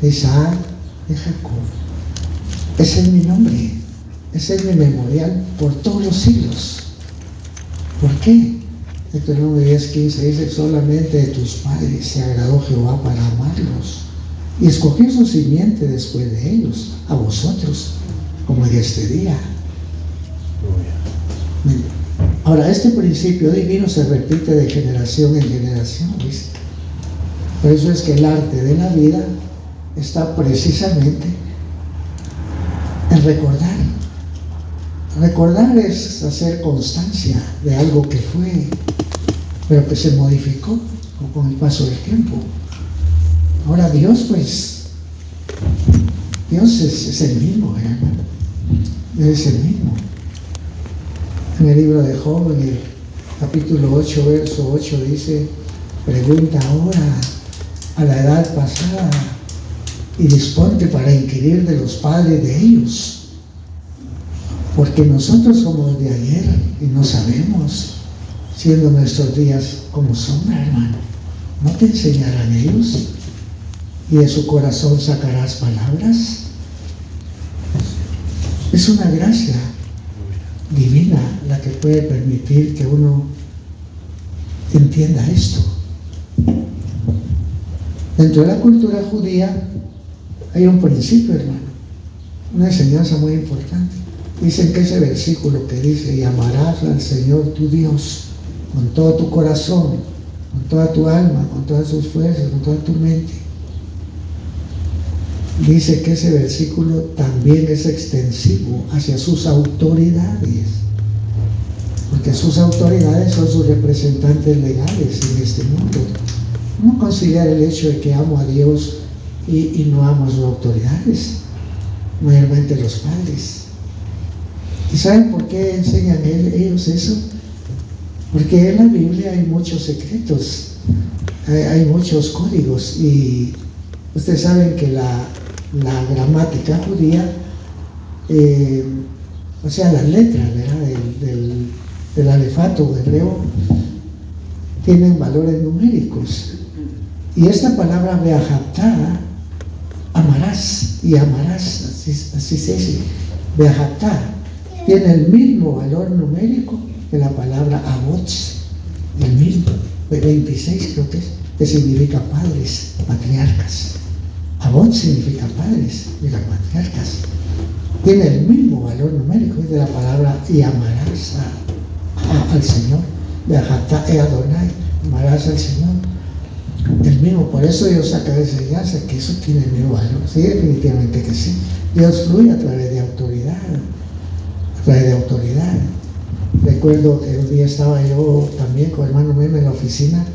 de Isaac, de Jacob. Ese es mi nombre. Ese es mi memorial por todos los siglos. ¿Por qué? Deuteronomio 10:15 dice: solamente de tus padres se agradó Jehová para amarlos, y escogió su simiente después de ellos, a vosotros, como en este día. Ahora, este principio divino se repite de generación en generación, ¿viste? Por eso es que el arte de la vida está precisamente en recordar. Recordar es hacer constancia de algo que fue, pero que se modificó con el paso del tiempo. Ahora Dios, pues, Dios es el mismo, hermano. Dios es el mismo. En el libro de Job, en el capítulo 8, verso 8, dice: pregunta ahora a la edad pasada y disponte para inquirir de los padres de ellos, porque nosotros somos de ayer y no sabemos, siendo nuestros días como sombra, hermano. ¿No te enseñarán ellos? ¿Y de su corazón sacarás palabras? Es una gracia divina la que puede permitir que uno entienda esto. Dentro de la cultura judía hay un principio, hermano, una enseñanza muy importante. Dicen que ese versículo que dice: y amarás al Señor tu Dios con todo tu corazón, con toda tu alma, con todas tus fuerzas, con toda tu mente. Dice que ese versículo también es extensivo hacia sus autoridades, porque sus autoridades son sus representantes legales en este mundo. No considerar el hecho de que amo a Dios y no amo a sus autoridades, mayormente los padres. ¿Y saben por qué enseñan ellos eso? Porque en la Biblia hay muchos secretos, hay muchos códigos, y ustedes saben que la gramática judía, o sea, las letras, ¿verdad?, del alefato hebreo tienen valores numéricos. Y esta palabra beajatá, amarás y amarás, así se dice, beajatá, tiene el mismo valor numérico que la palabra abots, el mismo, 26 creo que significa padres, patriarcas. Abot significa padres, y las patriarcas. Tiene el mismo valor numérico de la palabra y amarás al Señor. Beajatá e Adonai, amarás al Señor. El mismo, por eso Dios saca de enseñanza que eso tiene el mismo valor. Sí, definitivamente que sí. Dios fluye a través de autoridad. A través de autoridad. Recuerdo que un día estaba yo también con el hermano Meme en la oficina,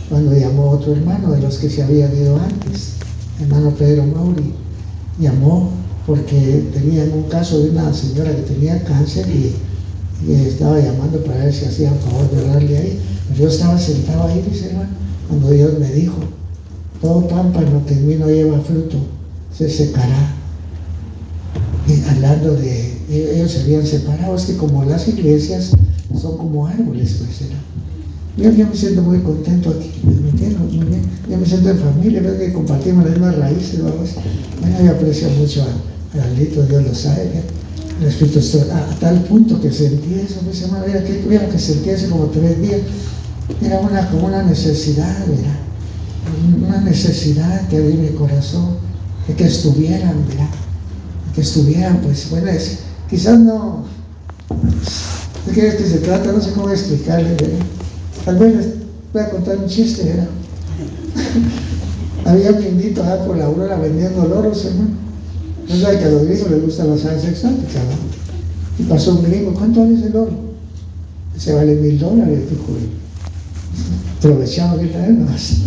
cuando llamó otro hermano de los que se habían ido antes, hermano Pedro Mauri. Llamó porque tenían un caso de una señora que tenía cáncer y estaba llamando para ver si hacían favor de orarle ahí. Pero yo estaba sentado ahí, dice hermano, cuando Dios me dijo: todo pámpano que en mí no lleva fruto se secará. Y hablando de ellos se habían separado, es que como las iglesias son como árboles, pues era. Yo me siento muy contento aquí, ¿me entiendes? Muy bien. Yo me siento en familia, veo que compartimos las mismas raíces, vamos. Bueno, yo aprecio mucho a Alito, Dios lo sabe, el Espíritu a tal punto que sentí eso, pues hermano, mira que sentí hace como 3 días, era como una necesidad, ¿verdad? Una necesidad que había en mi corazón, de que estuvieran, ¿verdad? Que estuvieran, pues bueno, quizás no, ¿de qué es que se trata? No sé cómo explicarle, ¿verdad? Tal vez les voy a contar un chiste, ¿verdad? Había un indito allá por la Aurora vendiendo loros, hermano. No sabe que a los gringos les gusta la salsa exótica, ¿no? Y pasó un gringo: ¿cuánto vale ese loro? Se vale $1000, dijo. Aprovechaba que traer más.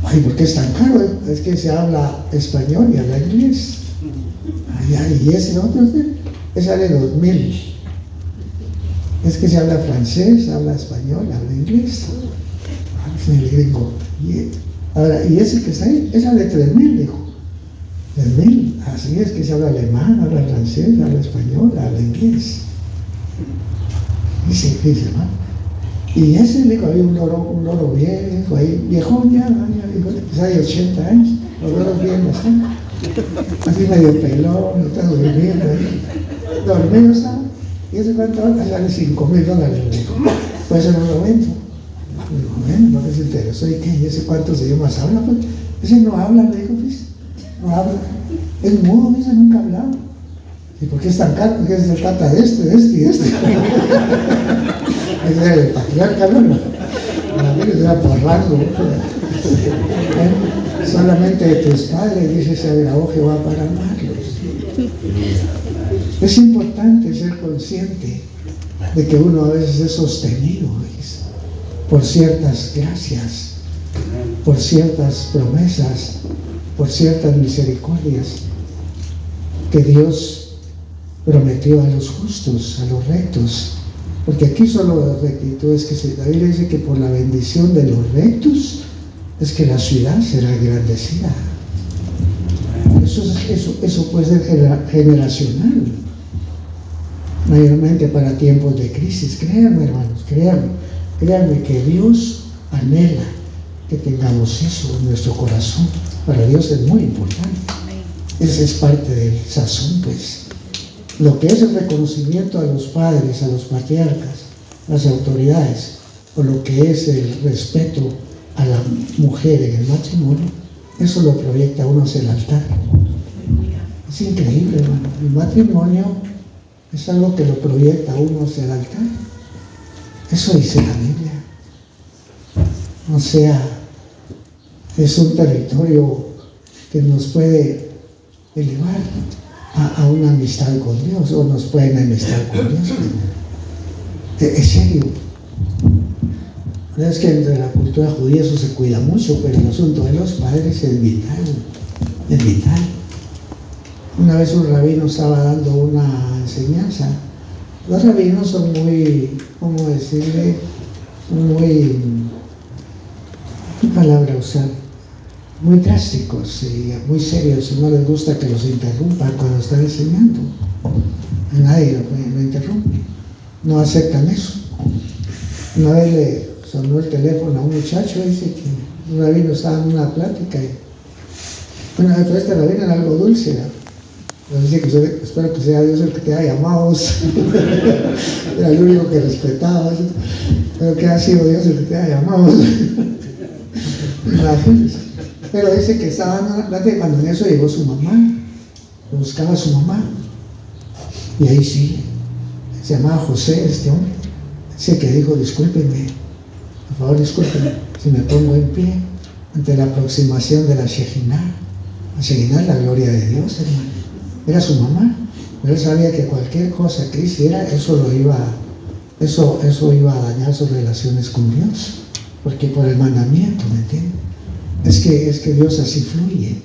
Ay, ¿por qué es tan caro? Es que se habla español y habla inglés. Ay, y ese otro, ese vale $2000. Es que se habla francés, habla español, habla inglés. El gringo. Ahora, y ese que está ahí, ese vale $3000, dijo. $3000. Así es que se habla alemán, habla francés, habla español, habla inglés. Dice, ¿no? Y ese, dijo, había un loro viejo ahí, viejón ya, quizá de 80 años, los loros bien bastante. Así medio pelón, está durmiendo ahí. Dormido estaba. ¿Y ese cuánto vale? Sale $5000, dijo. Pues en un momento. Dijo, bueno, no les interesó. ¿Y qué? ¿Y ese cuántos idiomas habla? Pues ese no habla, le dijo, pues. No habla. Es mudo, ese nunca ha hablado. ¿Y por qué es tan caro? Porque se trata de este y de este. Ese es el patriarca, ¿no? La Biblia era por rango. Solamente de tus padres, dice, se agravó Jehová para amarlos. Es importante ser consciente de que uno a veces es sostenido, ¿ves?, por ciertas gracias, por ciertas promesas, por ciertas misericordias. que Dios prometió a los justos, a los rectos. Porque aquí solo rectitud es que la Biblia dice que por la bendición de los rectos es que la ciudad será engrandecida. Eso puede ser generacional, mayormente para tiempos de crisis. Créanme, hermanos, créanme que Dios anhela que tengamos eso en nuestro corazón. Para Dios es muy importante. Esa es parte del sazón, pues. Lo que es el reconocimiento a los padres, a los patriarcas, a las autoridades, o lo que es el respeto a la mujer en el matrimonio, eso lo proyecta uno hacia el altar. Es increíble, hermano. El matrimonio es algo que lo proyecta uno hacia el altar. Eso dice la Biblia. O sea, es un territorio que nos puede elevar a una amistad con Dios, o nos puede enemistar con Dios. Es serio. Es que entre la cultura judía eso se cuida mucho, pero el asunto de los padres es vital. Es vital. Una vez un rabino estaba dando una enseñanza. Los rabinos son muy, ¿cómo decirle? Muy, ¿qué palabra usar? Muy drásticos y muy serios, y no les gusta que los interrumpan cuando están enseñando. Nadie lo interrumpe. No aceptan eso. Una vez le sonó el teléfono a un muchacho, dice que un rabino estaba en una plática y bueno, pero este rabino era algo dulce, ¿no? Dice que espero que sea Dios el que te haya llamado. Era el único que respetaba. Pero que ha sido Dios el que te haya llamado. Imagínense. Pero dice que estaba en una plática cuando en eso llegó su mamá. Lo buscaba su mamá. Y ahí sí, se llamaba José este hombre. Dice que dijo, discúlpenme, por favor discúlpenme, si me pongo en pie ante la aproximación de la Shekinah. La Shekinah es la gloria de Dios, hermano. Era su mamá. Pero él sabía que cualquier cosa que hiciera, eso iba a dañar sus relaciones con Dios. Porque por el mandamiento, ¿me entiendes? Es que Dios así fluye.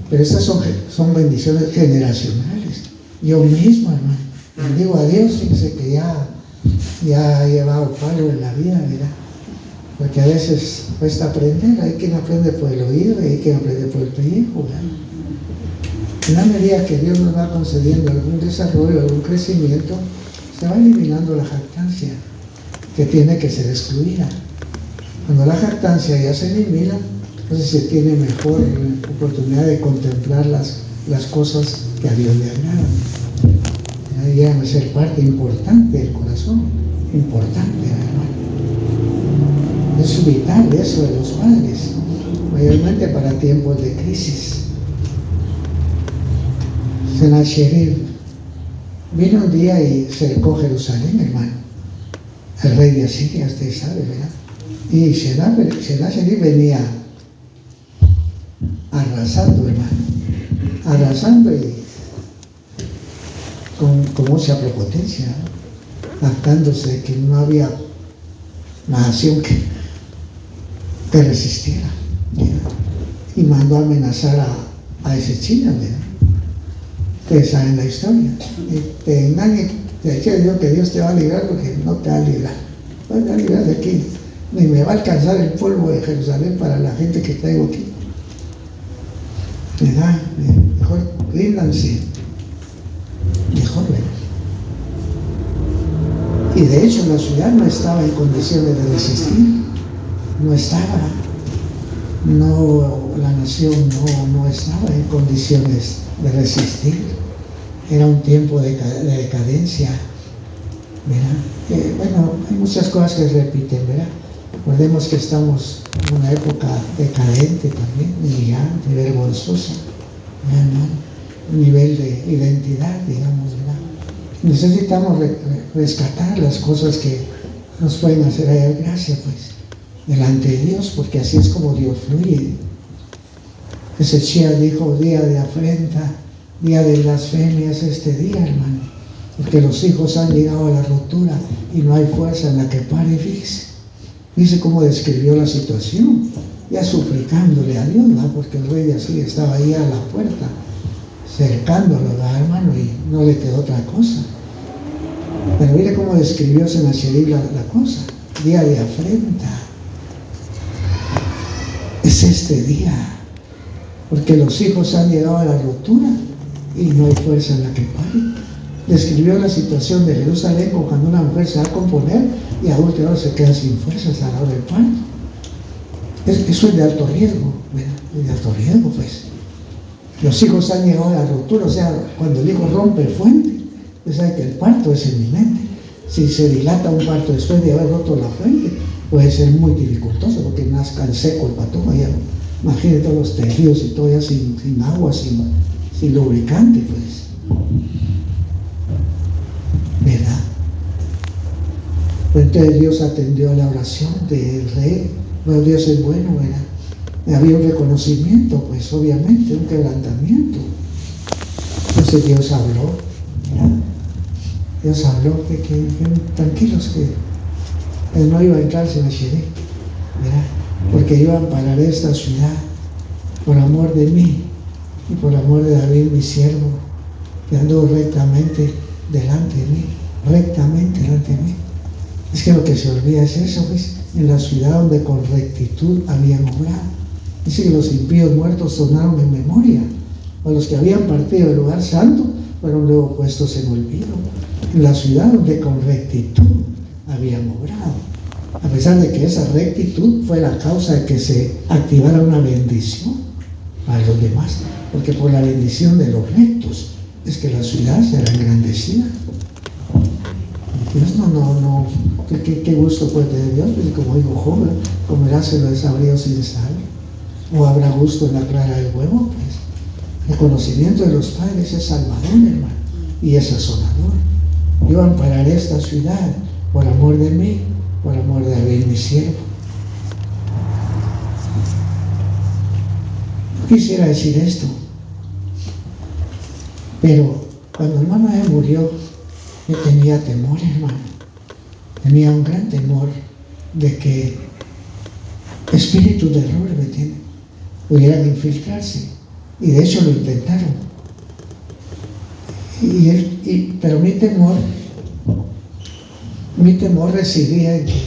Pero estas son bendiciones generacionales. Yo mismo, hermano, bendigo a Dios, fíjense que ya he llevado palo en la vida, ¿verdad? Porque a veces cuesta aprender. Hay quien aprende por el oído y hay quien aprende por el pellejo, ¿verdad? En la medida que Dios nos va concediendo algún desarrollo, algún crecimiento, se va eliminando la jactancia, que tiene que ser excluida. Cuando la jactancia ya se elimina, entonces se tiene mejor oportunidad de contemplar las cosas que a Dios le agradan. Ya llegan a ser parte importante del corazón, importante, hermano. Es vital eso de los padres, mayormente para tiempos de crisis. Sennacherib vino un día y cercó Jerusalén, hermano. El rey de Asiria, usted sabe, ¿verdad? Y Sennacherib venía arrasando, hermano. Arrasando y con mucha prepotencia, ¿no? Jactándose de que no había nación que resistiera, ¿verdad? Y mandó a amenazar a Ezechías, ¿verdad? Ustedes saben la historia. Te engañen, te digo que Dios te va a librar, porque no te va a librar. No te va a librar de aquí. Ni me va a alcanzar el polvo de Jerusalén para la gente que traigo aquí. ¿Verdad? Mejor ríndanse. Mejor, ¿verdad? Y de hecho la ciudad no estaba en condiciones de resistir. No estaba. No, la nación no estaba en condiciones de resistir. Era un tiempo de decadencia, ¿verdad? Bueno, hay muchas cosas que se repiten, ¿verdad? Recordemos que estamos en una época decadente también, humillante, vergonzosa, ¿verdad? Un nivel de identidad, digamos, ¿verdad? Necesitamos rescatar las cosas que nos pueden hacer hallar gracia, pues, delante de Dios, porque así es como Dios fluye. Ezechías dijo, día de afrenta, día de blasfemia es este día, hermano, porque los hijos han llegado a la rotura y no hay fuerza en la que pare. Dice cómo describió la situación, ya suplicándole a Dios, ¿no? Porque el rey de Asiria estaba ahí a la puerta, cercándolo, ¿verdad, hermano? Y no le quedó otra cosa. Pero mire cómo describió Sennacherib la cosa: día de afrenta. Es este día, porque los hijos han llegado a la ruptura y no hay fuerza en la que pare. Describió la situación de Jerusalén como cuando una mujer se va a componer y a última hora se queda sin fuerzas a la hora del parto. Eso es de alto riesgo, ¿verdad? Es de alto riesgo, pues. Los hijos han llegado a la ruptura, o sea, cuando el hijo rompe fuente, usted sabe que el parto es inminente. Si se dilata un parto después de haber roto la fuente, puede ser muy dificultoso porque nazca en seco el patojo. Imagínate todos los tejidos y todo ya sin agua, sin lubricante, pues. ¿Verdad? Entonces Dios atendió a la oración del rey. Bueno, Dios es bueno, ¿verdad? Había un reconocimiento, pues obviamente, un quebrantamiento. Entonces Dios habló, ¿verdad? Dios habló que tranquilos, que no iba a entrar Sennacherib, ¿verdad? Porque iba a amparar esta ciudad por amor de mí y por amor de David, mi siervo, que anduvo rectamente delante de mí, rectamente delante de mí. Es que lo que se olvida es eso, pues, en la ciudad donde con rectitud habían obrado. Dice que los impíos muertos sonaron en memoria, o los que habían partido del lugar santo fueron luego puestos en olvido. En la ciudad donde con rectitud habían obrado, a pesar de que esa rectitud fue la causa de que se activara una bendición para los demás, porque por la bendición de los rectos es que la ciudad será engrandecida. Dios no, qué gusto puede tener Dios, pues, como dijo Job, comerás el desabrido sin sal, o habrá gusto en la clara del huevo, pues. El conocimiento de los padres es salvador, hermano, y es sazonador. Yo ampararé esta ciudad por amor de mí, por amor de David, mi siervo. No quisiera decir esto, pero cuando hermano murió, yo tenía temor, hermano. Tenía un gran temor de que espíritus de error, ¿me entienden?, pudieran infiltrarse. Y de hecho lo intentaron. Pero mi temor residía en que,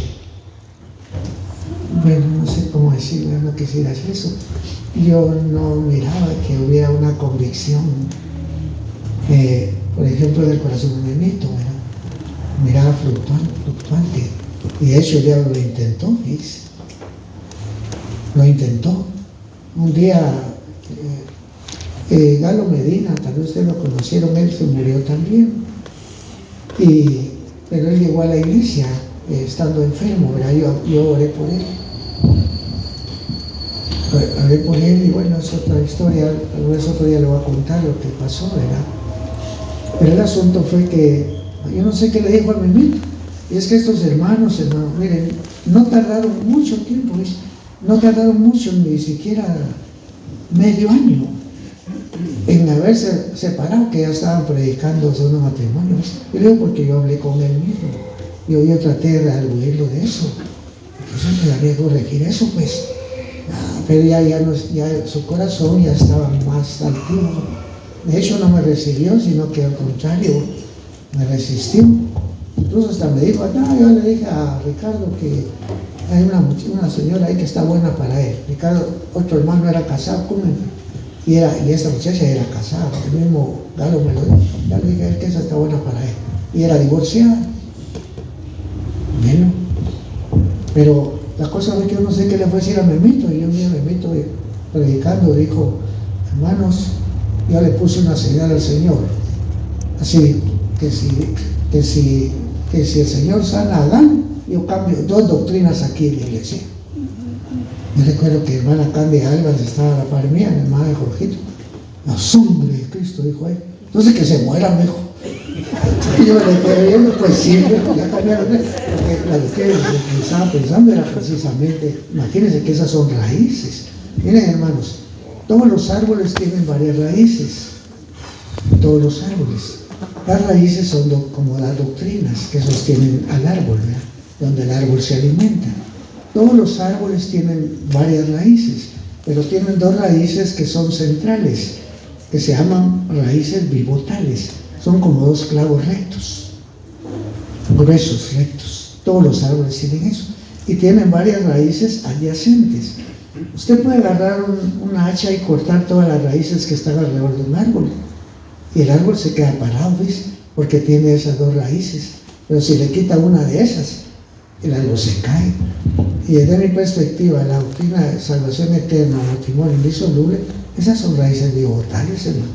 bueno, no sé cómo decirlo, no quisiera hacer eso. Yo no miraba que hubiera una convicción, por ejemplo, del corazón de Memito, ¿verdad? Miraba fluctuante. Y de hecho el diablo lo intentó, ¿ves? Lo intentó. Un día, Galo Medina, tal vez ustedes lo conocieron, él se murió también. Pero él llegó a la iglesia estando enfermo, ¿verdad? Yo oré por él. Oré por él y bueno, es otra historia, tal vez otro día le voy a contar lo que pasó, ¿verdad? Pero el asunto fue que, yo no sé qué le dijo al Memito, y es que estos hermanos, miren, no tardaron mucho tiempo, no tardaron mucho, ni siquiera medio año, en haberse separado, que ya estaban predicando sobre unos matrimonios. Yo digo porque yo hablé con él mismo, yo traté de redarguirlo de eso, entonces me había que corregir eso, pues. Pero ya su corazón ya estaba más altivo. De hecho no me recibió, sino que al contrario, me resistió. Incluso hasta me dijo, no, yo le dije a Ricardo que hay una señora ahí que está buena para él. Ricardo, otro hermano, era casado con él, y esta muchacha era casada. El mismo Galo me lo dijo. Ya le dije a él que esa está buena para él. Y era divorciada. Bueno, pero la cosa es que yo no sé qué le fue a decir a Memito. Y yo vi a Memito predicando, dijo, hermanos, yo le puse una señal al Señor. Así dijo, que si el Señor sana a Adán, yo cambio 2 doctrinas aquí en la iglesia. Yo recuerdo que hermana Candia Álvarez estaba a la par mía, mi hermana de Jorgito. La sangre de Cristo, dijo él. Entonces que se muera, mejor. Y yo le quedé viendo, pues sí, ya cambiaron. Lo que estaba pensando era precisamente, imagínense que esas son raíces. Miren, hermanos, todos los árboles tienen varias raíces. Todos los árboles. Las raíces son como las doctrinas que sostienen al árbol, ¿verdad? Donde el árbol se alimenta. Todos los árboles tienen varias raíces, pero tienen 2 raíces que son centrales. que se llaman raíces bivotales. Son como dos clavos rectos, gruesos, rectos. Todos los árboles tienen eso. Y tienen varias raíces adyacentes. Usted puede agarrar una hacha y cortar todas las raíces que están alrededor de un árbol. Y el árbol se queda parado, ¿ves? Porque tiene esas dos raíces. Pero si le quita una de esas, el árbol se cae. Y desde mi perspectiva, la doctrina de salvación eterna, matrimonio indisoluble, esas son raíces bivotales, hermano.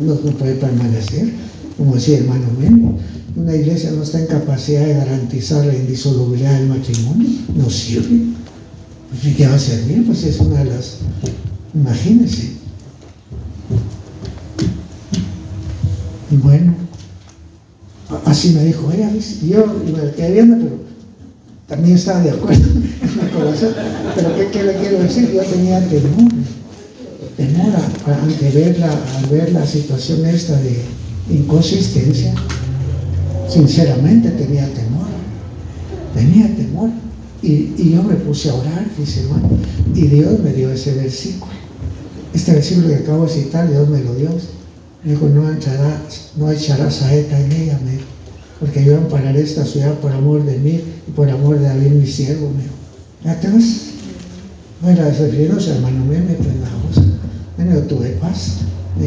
No puede permanecer, como decía el hermano Memo. Una iglesia no está en capacidad de garantizar la indisolubilidad del matrimonio, no sirve. Pues, ¿qué va a servir? Pues es una de las... Imagínense. Bueno, así me dijo ella, y yo me quedé viendo, pero también estaba de acuerdo en mi corazón. Pero ¿qué le quiero decir? Yo tenía temor al ver la situación esta de inconsistencia. Sinceramente tenía temor. Y yo me puse a orar, dice hermano, y Dios me dio ese versículo. Este versículo que acabo de citar, Dios me lo dio. Me dijo, no echarás saeta en ella, me dijo, porque yo ampararé esta ciudad por amor de mí y por amor de David, mi siervo, me dijo. ¿Ya te vas? Bueno, refiriéndose al hermano Meme, pues la cosa. Bueno, yo tuve paz.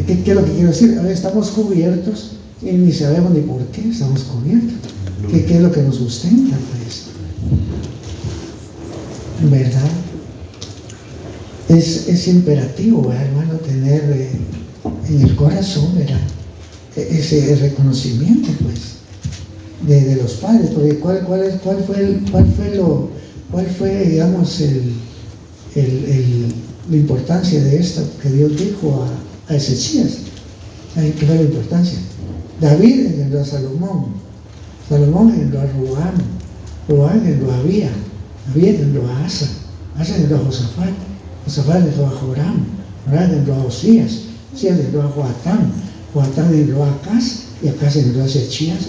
¿Qué es lo que quiero decir? A ver, estamos cubiertos y ni sabemos ni por qué estamos cubiertos. ¿Qué es lo que nos sustenta, pues? En verdad, es imperativo, ¿verdad, hermano, tener en el corazón, ¿verdad?, ese reconocimiento, pues, de los padres, porque cuál fue, digamos, la importancia de esto que Dios dijo a Ezechías. ¿Qué fue la importancia? David engendró a Salomón, Salomón engendró a Ruam, Ruam engendró a Abía engendró a Asa engendró a Josafat engendró a Joram engendró a Osías engendró a Joatán engendró a Acaz, y Acaz engendró a Ezechías.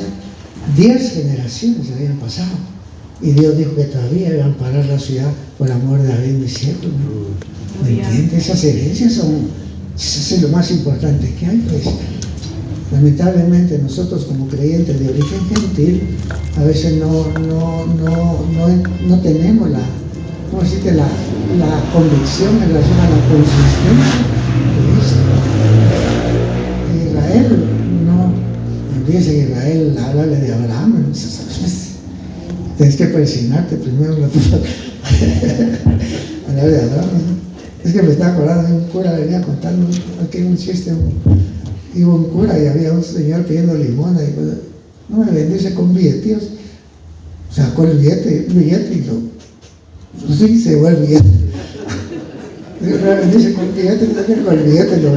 10 generaciones habían pasado, y Dios dijo que todavía iban a amparar la ciudad por amor de David, mi siervo. ¿Me entiende? Esas herencias eso es lo más importante que hay, pues. Lamentablemente nosotros como creyentes de origen gentil a veces no tenemos la convicción en relación a la consistencia de esto. Israel no dice Israel, háblale de Abraham, tienes que persignarte primero hablar de Abraham, ¿no? Es que me estaba acordando de un cura, venía contando aquí un chiste. Iba un cura y había un señor pidiendo limona y pues, no me bendice con billetillos. Sacó el billete y sí, se fue el billete. No me bendice con billete, entonces con el billete lo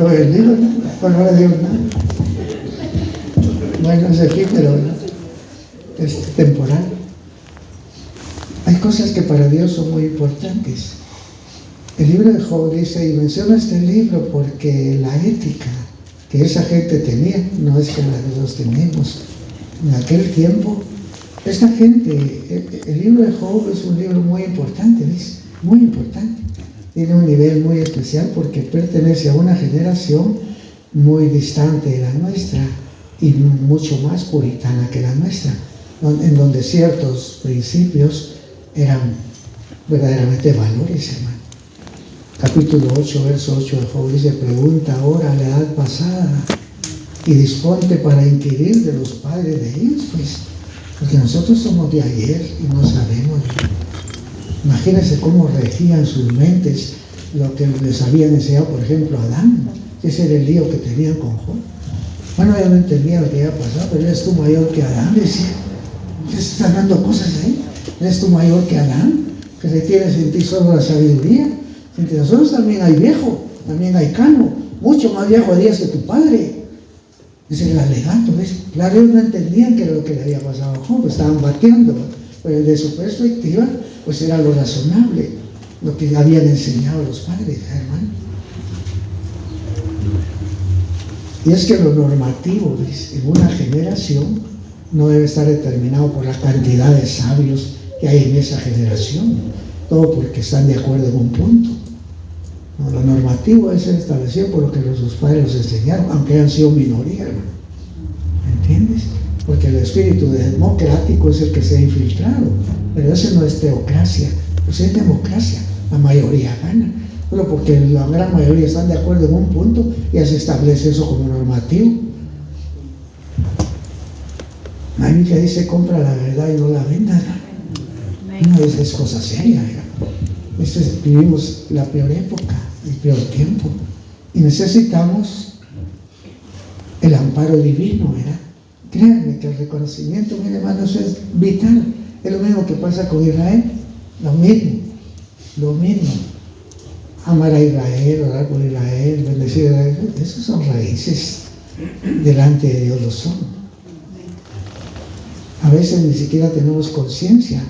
bendigo, ¿no? Pues no le digo nada. Bueno, es efímero, ¿no? Es temporal. Hay cosas que para Dios son muy importantes. El libro de Job dice, y menciona este libro porque la ética que esa gente tenía no es que la de nosotros tenemos. En aquel tiempo, esta gente, el libro de Job es un libro muy importante, ¿ves? Muy importante. Tiene un nivel muy especial porque pertenece a una generación muy distante de la nuestra y mucho más puritana que la nuestra, en donde ciertos principios eran verdaderamente valores, hermano. Capítulo 8, verso 8 de Job dice, pregunta ahora a la edad pasada y disponte para inquirir de los padres de ellos, pues, porque nosotros somos de ayer y no sabemos. Imagínense cómo regían sus mentes lo que les habían enseñado, por ejemplo, a Adán. Ese era el lío que tenían con Job. Bueno, ya no entendía lo que había pasado, pero eres tú mayor que Adán, decía. ¿Qué estás hablando cosas ahí? ¿Eres tú mayor que Adán? Que se tienes en ti solo la sabiduría. Entre nosotros también hay viejo, también hay cano, mucho más viejo días que tu padre. Ese era el alegato, ¿ves? Claro, ellos no entendían qué era lo que le había pasado a Job, estaban bateando, pero desde su perspectiva, pues era lo razonable, lo que habían enseñado los padres, hermano. Y es que lo normativo, ¿ves?, en una generación no debe estar determinado por la cantidad de sabios que hay en esa generación, todo porque están de acuerdo en un punto. No, lo normativo es establecido por lo que sus padres los enseñaron, aunque hayan sido minoría, hermano. ¿Entiendes? Porque el espíritu democrático es el que se ha infiltrado, pero eso no es teocracia, pues es democracia, la mayoría gana, solo porque la gran mayoría están de acuerdo en un punto, ya se establece eso como normativo. La Biblia dice: compra la verdad y no la vendas. No, es cosa seria, vivimos la peor época, el peor tiempo, y necesitamos el amparo divino, ¿verdad? Créanme que el reconocimiento, mi hermano, eso es vital. Es lo mismo que pasa con Israel, lo mismo. Amar a Israel, orar por Israel, bendecir a Israel, esas son raíces, delante de Dios lo son. A veces ni siquiera tenemos conciencia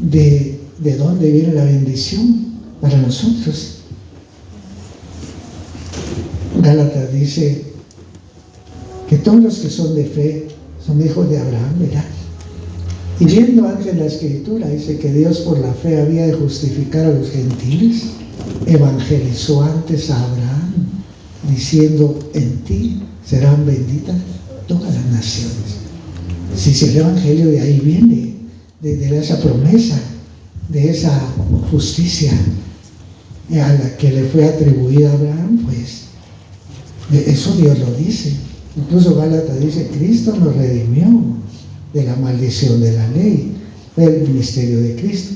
de dónde viene la bendición para nosotros. Gálatas dice que todos los que son de fe son hijos de Abraham, ¿verdad? Y viendo antes la Escritura, dice que Dios por la fe había de justificar a los gentiles, evangelizó antes a Abraham, diciendo: en ti serán benditas todas las naciones. Si el evangelio de ahí viene, de esa promesa, de esa justicia a la que le fue atribuida a Abraham, pues eso Dios lo dice. Incluso Gálatas dice: Cristo nos redimió de la maldición de la ley. Fue el ministerio de Cristo,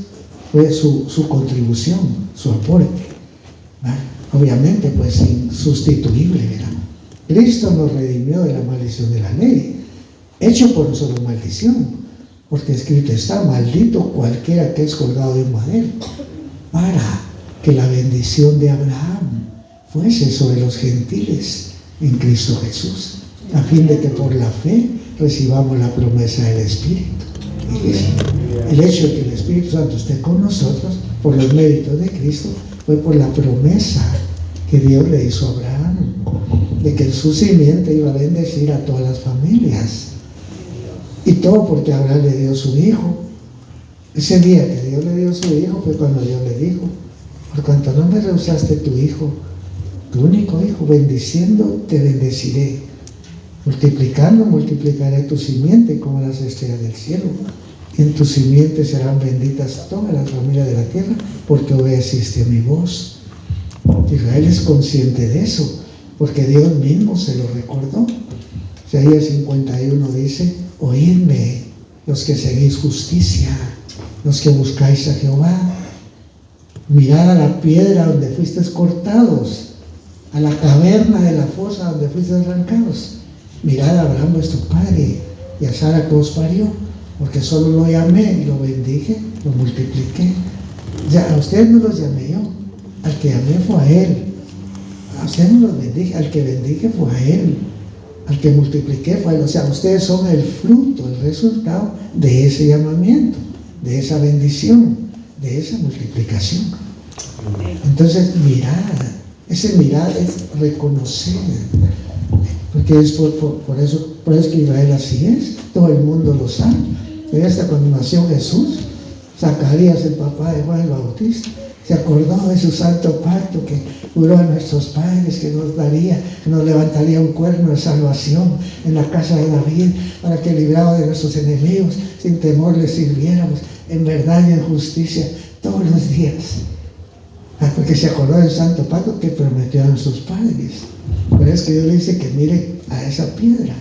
fue su contribución, su aporte, ¿vale? Obviamente pues insustituible, ¿verdad? Cristo nos redimió de la maldición de la ley, hecho por nosotros maldición, porque escrito está: maldito cualquiera que es colgado de un madero, para que la bendición de Abraham fuese sobre los gentiles en Cristo Jesús, a fin de que por la fe recibamos la promesa del Espíritu. El hecho de que el Espíritu Santo esté con nosotros por los méritos de Cristo fue por la promesa que Dios le hizo a Abraham, de que en su simiente iba a bendecir a todas las familias. Y todo porque Abraham le dio su hijo. Ese día que Dios le dio su hijo fue cuando Dios le dijo: por cuanto no me rehusaste tu hijo, tu único hijo, bendiciendo te bendeciré, multiplicando multiplicaré tu simiente como las estrellas del cielo. En tu simiente serán benditas todas las familias de la tierra, porque obedeciste a mi voz. Israel es consciente de eso, porque Dios mismo se lo recordó. Isaías 51 dice: oídme los que seguís justicia, los que buscáis a Jehová. Mirad a la piedra donde fuisteis cortados, a la caverna de la fosa donde fuisteis arrancados. Mirad a Abraham vuestro padre y a Sara que os parió, porque solo lo llamé y lo bendije, lo multipliqué. Ya a ustedes no los llamé yo, al que llamé fue a él. A ustedes no los bendije, al que bendije fue a él, al que multipliqué fue a él. O sea, ustedes son el fruto, el resultado de ese llamamiento, de esa bendición, de esa multiplicación. Entonces, ese mirar es reconocer, porque es por eso que Israel así es, todo el mundo lo sabe. Y hasta cuando nació Jesús, Zacarías, el papá de Juan el Bautista, se acordó de su santo pacto que juró a nuestros padres que nos levantaría un cuerno de salvación en la casa de David, para que librados de nuestros enemigos, sin temor les sirviéramos en verdad y en justicia todos los días. Porque se acordó del santo pacto que prometió a nuestros padres. Por eso es que Dios le dice que mire a esa piedra.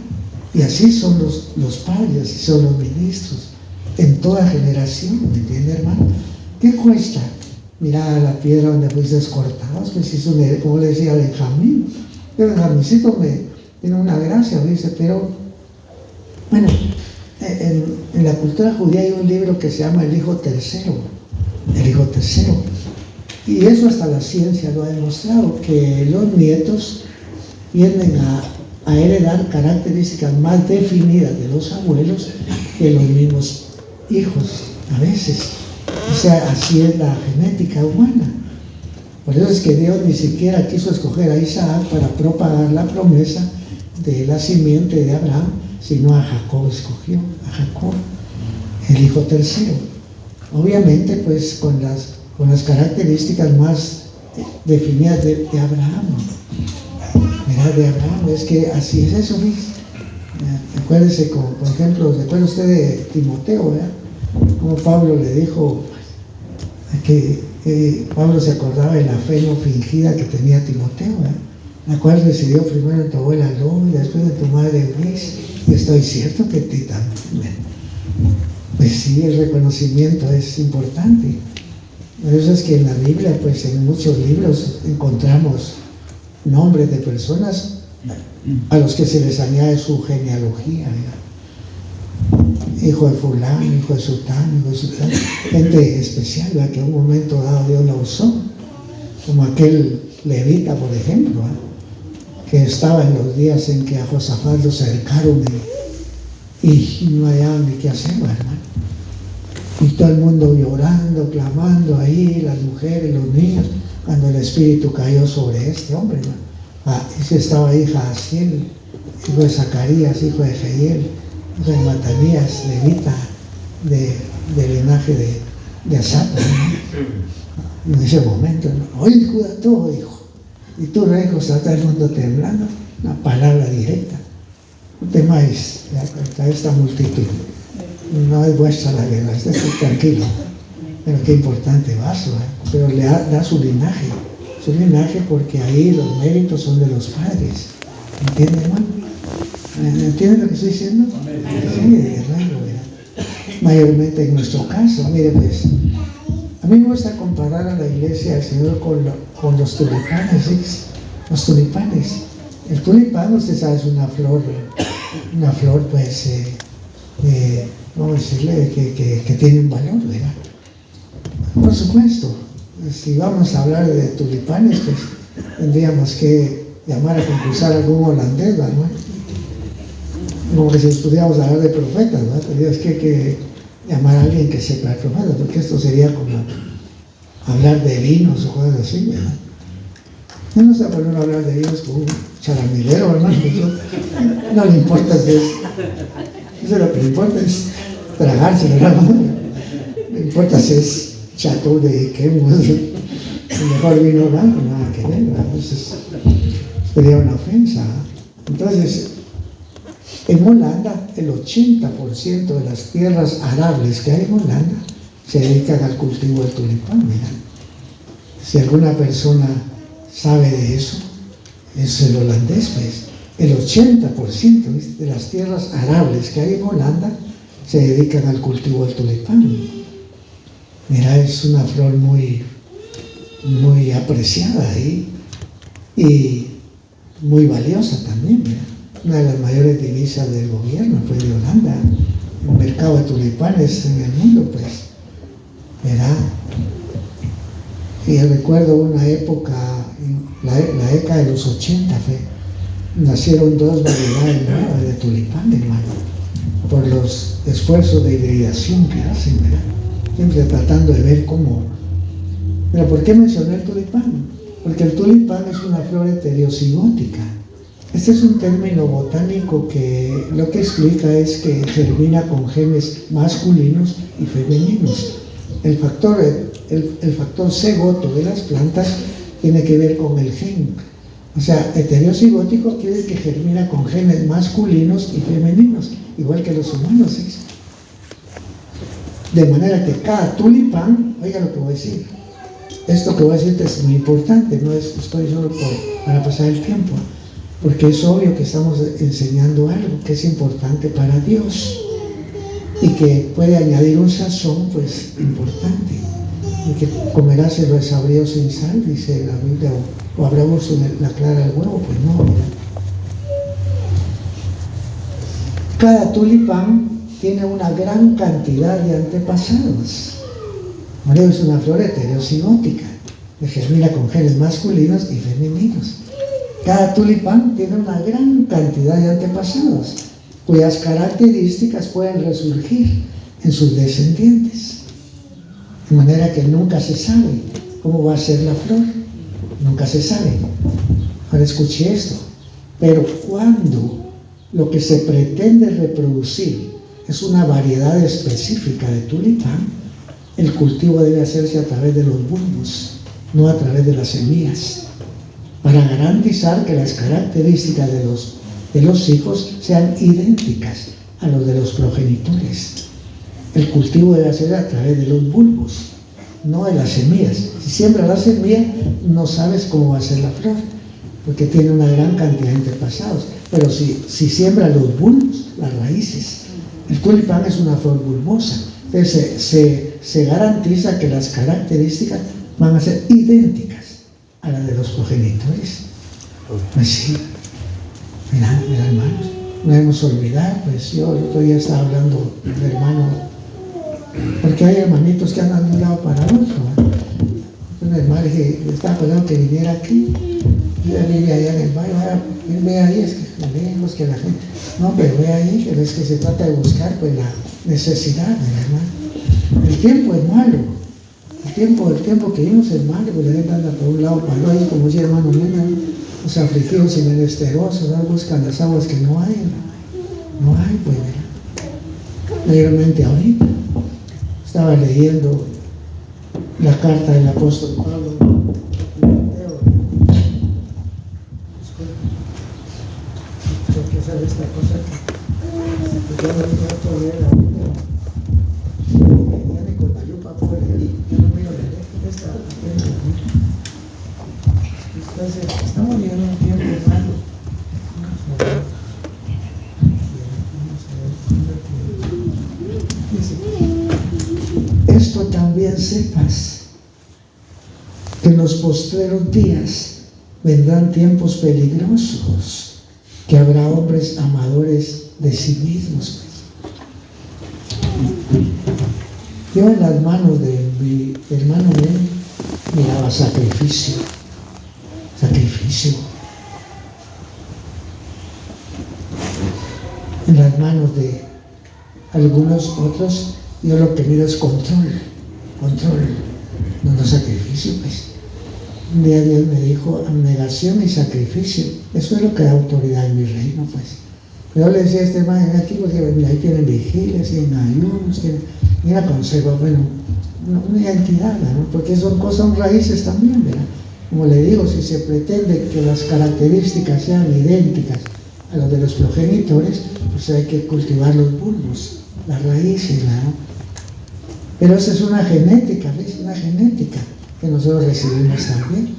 Y así son los padres, así son los ministros, en toda generación, ¿me entiende, hermano? ¿Qué cuesta mirar a la piedra donde fuiste cortados? Pues hizo, como le decía Benjamín. Benjamincito tiene una gracia, dice, pero bueno, en la cultura judía hay un libro que se llama El Hijo Tercero. El Hijo Tercero. Y eso hasta la ciencia lo ha demostrado, que los nietos tienden a heredar características más definidas de los abuelos que los mismos hijos, a veces. O sea, así es la genética humana. Por eso es que Dios ni siquiera quiso escoger a Isaac para propagar la promesa de la simiente de Abraham, sino a Jacob escogió, a Jacob, el hijo tercero. Obviamente, pues con las características más definida de Abraham. Mirad, de Abraham, es que así es eso, ¿ves? Acuérdese, por ejemplo, ¿se acuerda usted de Timoteo, verdad? Como Pablo le dijo que Pablo se acordaba de la fe no fingida que tenía Timoteo, ¿verdad? La cual recibió primero en tu abuela Lois y después de tu madre Eunice, y estoy cierto que ti también. Pues sí, el reconocimiento es importante. Por eso es que en la Biblia, pues en muchos libros encontramos nombres de personas a los que se les añade su genealogía, ¿verdad? Hijo de fulano, hijo de sultano, hijo de sultano, gente especial, ¿verdad? Que en un momento dado Dios la usó, como aquel levita, por ejemplo, ¿verdad? Que estaba en los días en que a Josafat lo cercaron y no hallaban ni qué hacer, ¿verdad? Y todo el mundo llorando, clamando ahí, las mujeres, los niños, cuando el Espíritu cayó sobre este hombre, ¿verdad? Ese estaba ahí Jaasiel, hijo de Zacarías, hijo de Jehiel, hijo de Matanías, levita, de linaje de Asaf, ¿no? En ese momento, ¿no? Oye, Judá, todo, hijo. Y tú, rey, está el mundo temblando, una palabra directa. No temáis a esta multitud. No es vuestra la guerra, estés tranquilo. Pero qué importante vaso, ¿eh? Pero le da su linaje porque ahí los méritos son de los padres. ¿Entienden, hermano? ¿Entienden lo que estoy diciendo? Sí, de guerrero, ¿verdad? Mayormente en nuestro caso, mire pues, a mí me gusta comparar a la iglesia del Señor con los tulipanes, ¿sí? Los tulipanes. El tulipán, usted sabe, es una flor pues, vamos a decirle, que tiene un valor, ¿verdad? Por supuesto, si vamos a hablar de tulipanes, pues tendríamos que llamar a concursar a algún holandés, ¿verdad? Como que si estudiamos hablar de profetas, ¿verdad? Tendríamos que llamar a alguien que sepa de profetas, porque esto sería como hablar de vinos o cosas así, ¿verdad? No nos va a poner a hablar de vinos como un charamilero, hermano. No le importa si es. Eso lo que le importa es tragarse, ¿verdad? No le importa si es Chateau de Quemos, el mejor vino blanco, nada que ver, ¿verdad? Entonces sería una ofensa. Entonces, en Holanda, el 80% de las tierras arables que hay en Holanda se dedican al cultivo del tulipán, ¿verdad? Si alguna persona sabe de eso, es el holandés, pues. El 80% de las tierras arables que hay en Holanda se dedican al cultivo del tulipán. Mira, es una flor muy, muy apreciada ahí y muy valiosa también, ¿verdad? Una de las mayores divisas del gobierno fue de Holanda. El mercado de tulipanes en el mundo, pues, ¿verdad? Y recuerdo una época, la década de los 80, nacieron dos variedades nuevas de tulipán, hermano, por los esfuerzos de hibridación que hacen, ¿verdad? Siempre tratando de ver cómo. Pero ¿por qué mencioné el tulipán? Porque el tulipán es una flor heterocigótica. Este es un término botánico que lo que explica es que germina con genes masculinos y femeninos. El factor cigoto de las plantas tiene que ver con el gen. O sea, heterocigótico quiere decir que germina con genes masculinos y femeninos, igual que los humanos, ¿sí? De manera que cada tulipán, oiga lo que voy a decir, esto que voy a decirte es muy importante, no estoy solo para pasar el tiempo, porque es obvio que estamos enseñando algo que es importante para Dios y que puede añadir un sazón, pues, importante. Y que comerás el resabrío sin sal, dice la Biblia, o habrá uso de la clara del huevo, pues no, ¿verdad? Cada tulipán tiene una gran cantidad de antepasados. Por eso es una flor heterocigótica, que germina con genes masculinos y femeninos. Cada tulipán tiene una gran cantidad de antepasados, cuyas características pueden resurgir en sus descendientes. De manera que nunca se sabe cómo va a ser la flor, nunca se sabe. Ahora escuche esto, pero cuando lo que se pretende reproducir es una variedad específica de tulipán, el cultivo debe hacerse a través de los bulbos. no a través de las semillas, para garantizar que las características de los hijos sean idénticas a los de los progenitores. El cultivo debe ser a través de los bulbos, no de las semillas. Si siembras la semilla, no sabes cómo va a ser la flor, porque tiene una gran cantidad de antepasados. Pero si siembras los bulbos, las raíces, el tulipán es una flor bulbosa. Entonces se garantiza que las características van a ser idénticas a las de los progenitores. Pues sí, mira hermanos, no debemos olvidar, pues yo el otro día estaba hablando de hermano, porque hay hermanitos que andan de un lado para otro, ¿eh? Un hermano que estaba pensando que viniera aquí, yo vive allá en el valle, él ve ahí, es que lejos, que la gente, no, pero ve ahí, que es que se trata de buscar pues la necesidad, hermano. El tiempo es malo. El tiempo que vimos es malo, pues la gente anda por un lado para otro, como decía hermano mío, los afligidos y menesterosos, ¿no? Buscan las aguas que no hay, pues, mayormente ahorita. Estaba leyendo la carta del apóstol Pablo a Timoteo. Creo que sabe esta cosa que yo no trato de leer la Biblia. Ya ni con la lupa puedo leer, yo no miro la letra, esta apenas la miro. Entonces, estamos viviendo un tiempo malo. Esto también sepas, que en los postreros días vendrán tiempos peligrosos, que habrá hombres amadores de sí mismos. Yo en las manos de mi hermano miraba sacrificio. En las manos de algunos otros, yo lo que miro es control, no sacrificio, pues. Un día Dios me dijo, abnegación y sacrificio, eso es lo que da autoridad en mi reino, pues. Yo le decía a este hermano aquí, porque mira, ahí tienen vigilias, tienen ayunos, mira, conserva, bueno, una identidad, ¿no? Porque son raíces también, ¿verdad? Como le digo, si se pretende que las características sean idénticas a las de los progenitores, pues hay que cultivar los bulbos, las raíces, ¿no? Pero esa es una genética, ¿ves? Una genética que nosotros recibimos también.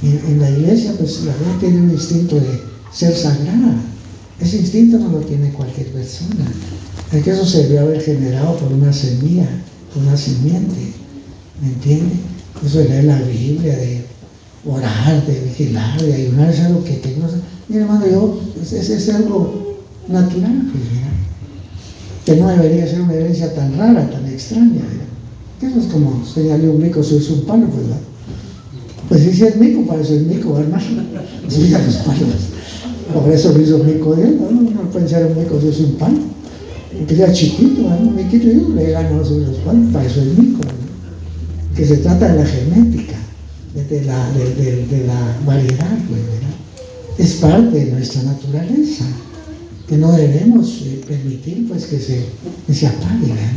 En la iglesia, pues la gente tiene un instinto de ser sagrada. Ese instinto no lo tiene cualquier persona. Es que eso se debió haber generado por una semilla, por una simiente, ¿me entiende? Eso de leer la Biblia, de orar, de vigilar, de ayunar, es algo que no sé. Mira, hermano, es algo natural, pues, ¿verdad? Que no debería ser una herencia tan rara, tan extraña, ¿verdad? Que eso es como señalarle un mico si es un palo, ¿verdad? Pues si es mico, para eso es mico, hermano. Sí, a los palos. Por eso lo hizo mico de él, no puede ser un mico si es un palo. Porque sea chiquito, ¿verdad? Un miquito, yo le he ganado sobre los palos, para eso es mico, ¿verdad? Que se trata de la genética, de la variedad, pues, ¿verdad? Es parte de nuestra naturaleza, que no debemos permitir, pues, que se apague, ¿verdad?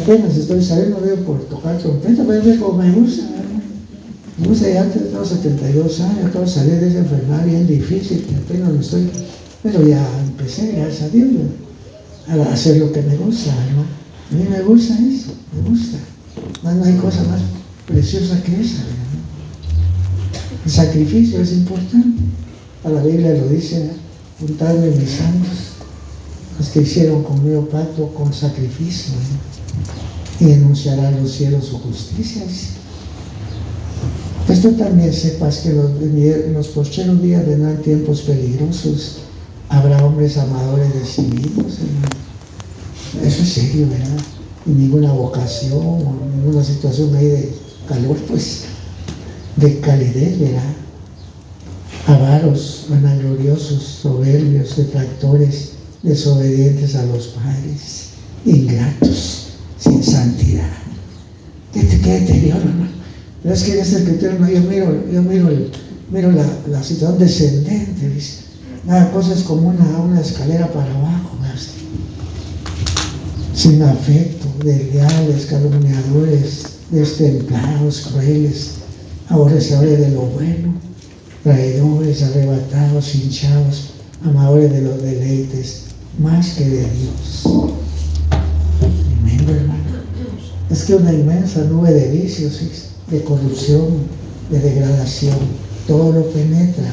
Apenas estoy saliendo, no veo por tocar trompeta, pero es como me gusta, ¿verdad? Me gusta, ya tengo 72 años, acabo de salir de esa enfermedad bien difícil, que apenas me estoy, pero ya empecé, gracias a Dios, ¿verdad? A hacer lo que me gusta, ¿verdad? A mí me gusta eso, me gusta. No hay cosa más preciosa que esa, ¿verdad? El sacrificio es importante. A la Biblia lo dice, ¿verdad? Juntadme mis santos, los que hicieron conmigo pacto con sacrificio, ¿verdad? Y denunciará a los cielos su justicia. Esto también sepas que en los postreros días vendrán tiempos peligrosos. Habrá hombres amadores de sí mismos, hermano. Eso es serio, ¿verdad? Y ninguna vocación o ninguna situación ahí de calor, pues, de calidez, ¿verdad? Avaros, vanagloriosos, soberbios, detractores, desobedientes a los padres, ingratos, sin santidad. ¿Qué deterioro, hermano? Pero es que en este criterio no, yo miro la situación descendente, ¿viste? Cada cosa es como una escalera para abajo, ¿viste? Sin afecto, desleales, calumniadores, destemplados, crueles. Ahora se habla de lo bueno, traidores, arrebatados, hinchados, amadores de los deleites, más que de Dios. Tremendo, hermano. Es que una inmensa nube de vicios, de corrupción, de degradación, todo lo penetra,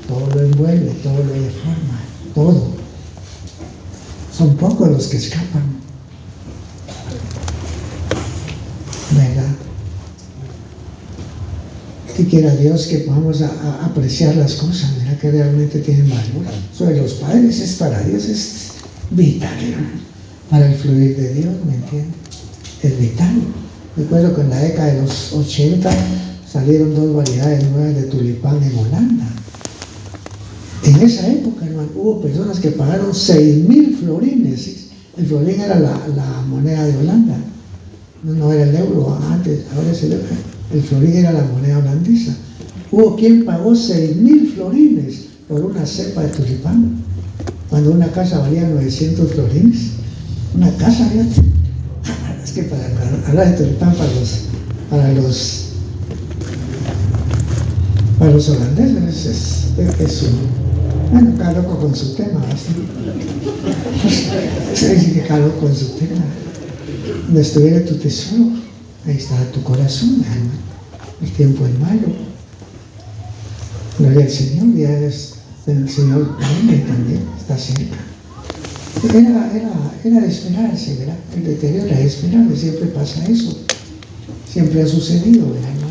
todo lo envuelve, todo lo deforma, todo. Son pocos los que escapan, ¿verdad? Que quiera Dios que podamos apreciar las cosas, ¿verdad? Que realmente tienen valor. Sobre los padres es para Dios, es vital, ¿verdad? Para el fluir de Dios, ¿me entiendes? Es vital. Recuerdo que en la década de los 80 salieron 2 variedades nuevas de tulipán en Holanda. En esa época, hermano, hubo personas que pagaron 6.000 florines. ¿Sí? El florín era la moneda de Holanda, no era el euro antes, ahora es el euro. El florín era la moneda holandesa. Hubo quien pagó 6.000 florines por una cepa de tulipán, cuando una casa valía 900 florines. Una casa, fíjate. Es que para hablar de tulipán para los holandeses es un... Bueno, cada loco con su tema, se dice que cada loco con su tema. Donde estuviera tu tesoro, ahí estará tu corazón, hermano. El tiempo es malo. Gloria al Señor, ya es el Señor también está cerca. Era de esperarse, ¿verdad? El deterioro era de esperarse, siempre pasa eso. Siempre ha sucedido, ¿verdad, hermano?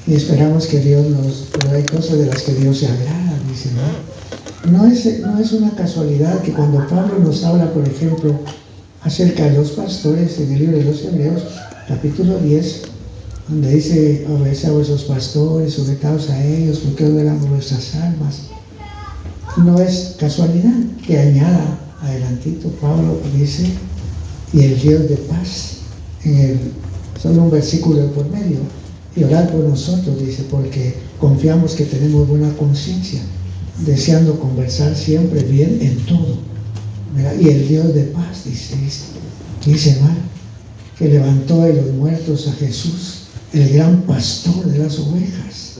Y esperamos que Dios pero hay cosas de las que Dios se agrada, dice, ¿no? No es una casualidad que cuando Pablo nos habla, por ejemplo, acerca de los pastores en el libro de los Hebreos, capítulo 10, donde dice: obedeced a vuestros pastores, sujetaos a ellos, porque os velan por vuestras almas. No es casualidad que añada adelantito Pablo dice: y el Dios de paz, solo un versículo por medio, y orad por nosotros, dice, porque confiamos que tenemos buena conciencia, deseando conversar siempre bien en todo, ¿verdad? Y el Dios de paz, dice hermano, que levantó de los muertos a Jesús, el gran pastor de las ovejas,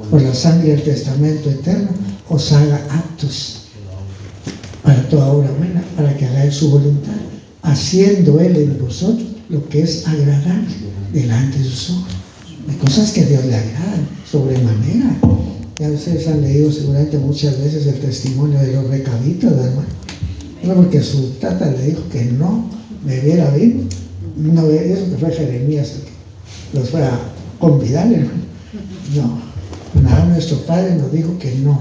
por la sangre del testamento eterno, os haga aptos para toda obra buena, para que hagáis su voluntad, haciendo Él en vosotros lo que es agradable delante de sus ojos. Hay cosas que a Dios le agradan sobremanera. Ya ustedes han leído seguramente muchas veces el testimonio de los recabitas, hermano. No, porque su tata le dijo que no bebiera vino. No, eso que fue Jeremías el que los fue a convidar, hermano. No, nada, nuestro padre nos dijo que no.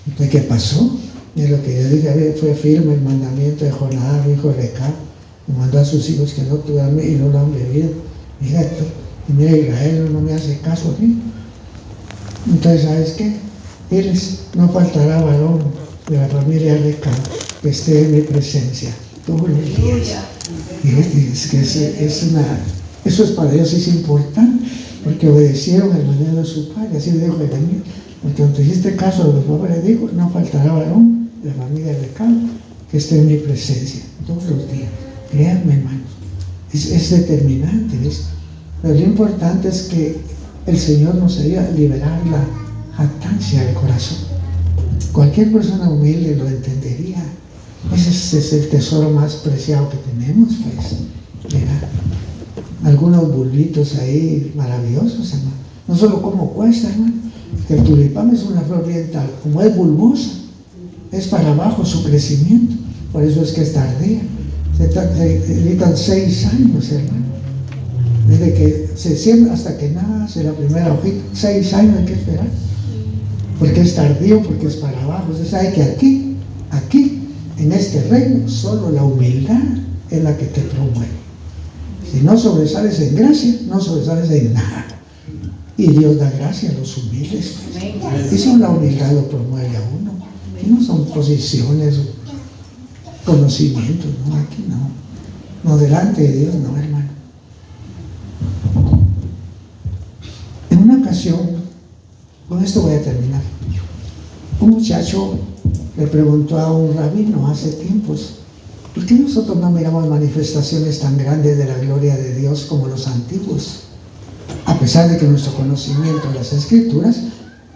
Entonces, ¿qué pasó? Y lo que yo dije, fue firme el mandamiento de Jonadab, hijo de Recab, y mandó a sus hijos que no tuvieran y no lo han bebido. Y mira, Israel no me hace caso a mí. Entonces, ¿sabes qué? Diles: no faltará varón de la familia de Recab que esté en mi presencia todos los días. Y es que eso es para Dios, es importante, porque obedecieron el mandato de su padre. Así le dijo Jeremías: porque cuando hiciste caso de los padres, dijo: no faltará varón de la familia de Recab que esté en mi presencia todos los días. Créanme, hermanos, es determinante, ¿ves? Pero lo importante es que el Señor nos ayuda a liberar la jactancia del corazón. Cualquier persona humilde lo entendería. Ese es el tesoro más preciado que tenemos, pues, ¿verdad? Algunos bulbitos ahí maravillosos, hermano. No solo cómo cuesta, hermano, que el tulipán es una flor oriental, como es bulbosa, es para abajo su crecimiento, por eso es que es tardía. Se necesitan 6 años, hermano, desde que se siembra hasta que nace la primera hojita. 6 años hay que esperar, porque es tardío, porque es para abajo. Usted sabe que aquí, en este reino, solo la humildad es la que te promueve. Si no sobresales en gracia, no sobresales en nada. Y Dios da gracia a los humildes, pues. Y solo la humildad lo promueve a uno. Aquí no son posiciones o conocimientos, no, aquí no. No, delante de Dios no, hermano. En una ocasión, con esto voy a terminar, un muchacho le preguntó a un rabino hace tiempos: ¿Por qué nosotros no miramos manifestaciones tan grandes de la gloria de Dios como los antiguos? A pesar de que nuestro conocimiento de las Escrituras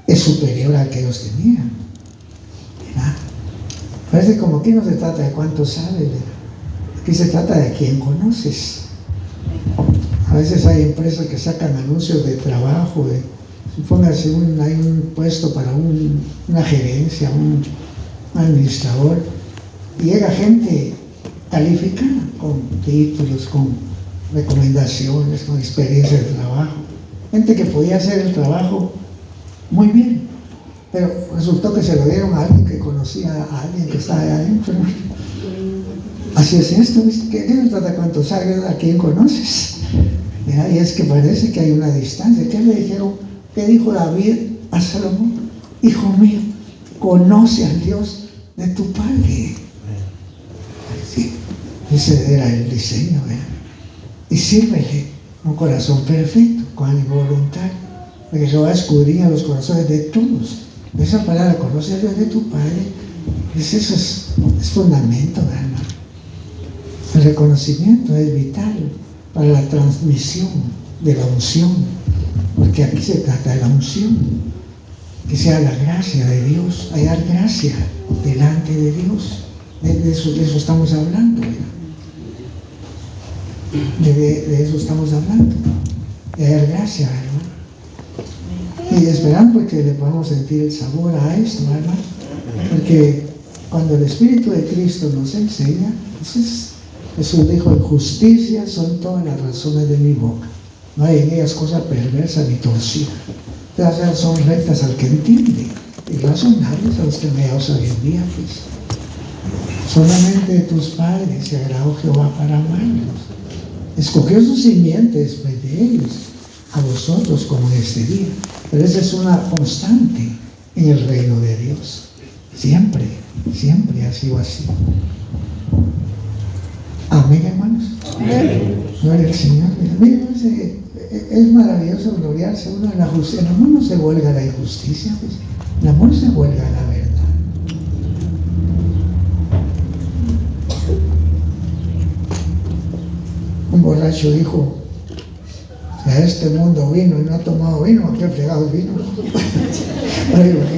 es superior al que ellos tenían. ¿Verdad? Parece como que no se trata de cuánto sabes, ¿verdad? Aquí se trata de quién conoces. A veces hay empresas que sacan anuncios de trabajo, supóngase hay un puesto para una gerencia, un administrador, y llega gente calificada, con títulos, con recomendaciones, con experiencia de trabajo, gente que podía hacer el trabajo muy bien, pero resultó que se lo dieron a alguien que conocía a alguien que estaba ahí adentro. Así es esto, ¿qué no trata cuánto sabes a quién conoces? ¿Verdad? Y es que parece que hay una distancia. ¿Qué le dijeron? ¿Qué dijo David a Salomón? Hijo mío, conoce al Dios de tu padre. Sí, ese era el diseño, ¿verdad? Y sírvele un corazón perfecto, con ánimo voluntario, porque Jehová escudriña los corazones de todos. Esa palabra, conoce al Dios de tu padre, eso es fundamento, ¿verdad? El reconocimiento es vital para la transmisión de la unción, porque aquí se trata de la unción, que sea la gracia de Dios, hallar gracia delante de Dios. De eso estamos hablando, de eso estamos hablando, de hallar gracia, hermano. Y esperando que le podamos sentir el sabor a esto, hermano, porque cuando el Espíritu de Cristo nos enseña, entonces Jesús dijo: en justicia son todas las razones de mi boca, no hay en ellas cosa perversa ni torcida, todas son rectas al que entiende y razonables a los que me da sabiduría. Pues solamente de tus padres se agradó Jehová para amarlos, escogió sus simientes después de ellos, a vosotros como en este día. Pero esa es una constante en el reino de Dios, siempre ha sido así. Amén, hermanos. Gloria al Señor. Miren, es maravilloso gloriarse uno en la justicia. El amor no se huelga a la injusticia, pues. El amor se huelga a la verdad. Un borracho dijo: si a este mundo vino y no ha tomado vino, ¿a qué fregado vino?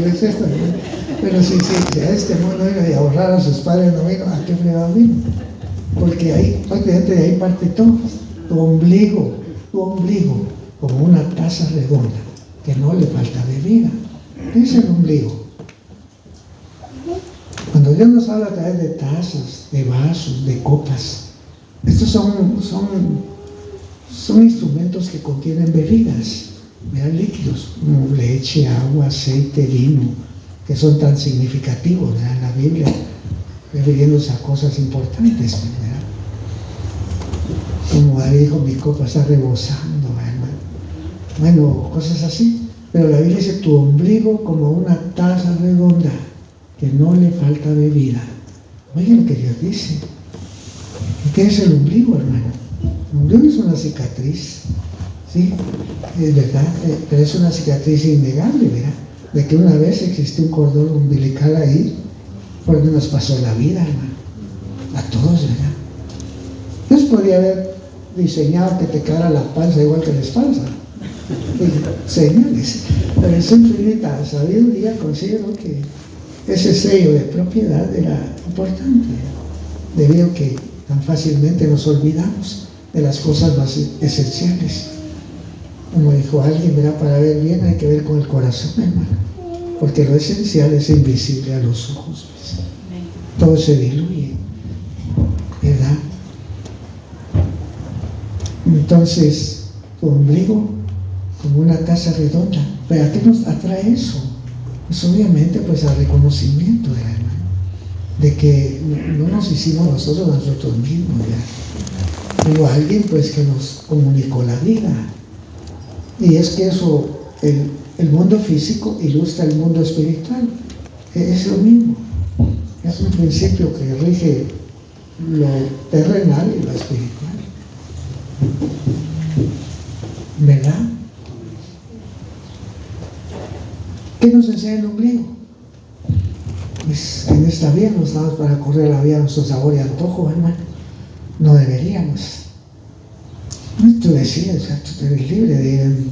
Es esto, ¿no? Pero si a este mundo vino y a ahorrar a sus padres no vino, ¿a qué fregado vino? Porque ahí, prácticamente de ahí parte todo. Tu ombligo, como una taza redonda, que no le falta bebida. ¿Qué es el ombligo? Cuando Dios nos habla a través de tazas, de vasos, de copas, estos son instrumentos que contienen bebidas, ¿verdad? Líquidos, como leche, agua, aceite, vino, que son tan significativos, ¿verdad? En la Biblia, refiriéndose a cosas importantes, ¿verdad? Como David dijo: mi copa está rebosando, ¿verdad? Bueno, cosas así. Pero la Biblia dice: tu ombligo como una taza redonda, que no le falta bebida. Oigan lo que Dios dice. ¿Qué es el ombligo, hermano? El ombligo es una cicatriz, ¿sí? Es verdad, pero es una cicatriz innegable, ¿verdad? De que una vez existió un cordón umbilical ahí, por donde nos pasó la vida, hermano. A todos, ¿verdad? Dios podría haber diseñado que te quedara la panza igual que la espalda. Señores, pero en su infinita sabiduría considero que ese sello de propiedad era importante, debido a que tan fácilmente nos olvidamos de las cosas más esenciales. Como dijo alguien, ¿verdad? Para ver bien hay que ver con el corazón, hermano, porque lo esencial es invisible a los ojos, pues. Todo se diluye, ¿verdad? Entonces, tu ombligo como una taza redonda. ¿Pero a qué nos atrae eso? Pues obviamente pues al reconocimiento, hermano, de que no nos hicimos nosotros mismos, ¿verdad? Hubo alguien pues que nos comunicó la vida. Y es que eso, el mundo físico ilustra el mundo espiritual. Es lo mismo. Es un principio que rige lo terrenal y lo espiritual, ¿verdad? ¿Qué nos enseña el ombligo? Pues en esta vida no estamos para correr la vida a nuestro sabor y antojo, hermano. No deberíamos. No, tú decides, tú eres libre de ir,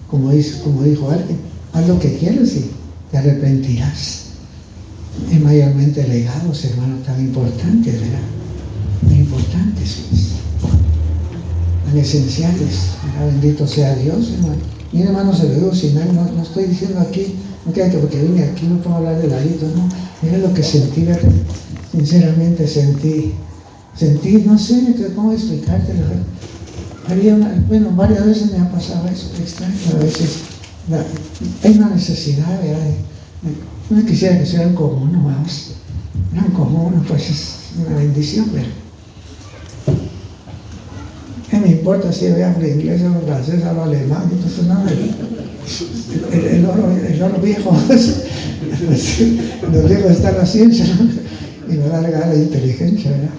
como dijo alguien, haz lo que quieras y te arrepentirás. Y mayormente legados, hermano, tan importantes, ¿verdad? Tan importantes, pues. Tan esenciales, ¿verdad? Bendito sea Dios, hermano. Mira, hermano, se lo digo sin nada, no estoy diciendo aquí, no queda que porque vine aquí no puedo hablar de ladito, no. Mira lo que sentí, ¿verdad? Sinceramente sentí, no sé cómo explicarte, bueno, varias veces me ha pasado eso, extraño, a veces hay una necesidad, ¿verdad? No quisiera que sea algo común, vamos, no como uno, pues es una bendición, pero ¿qué me importa si yo hablo inglés, hablo francés, hablo alemán? Entonces no, el oro viejo, los viejos está la ciencia, ¿no? Y me larga la inteligencia, ¿verdad?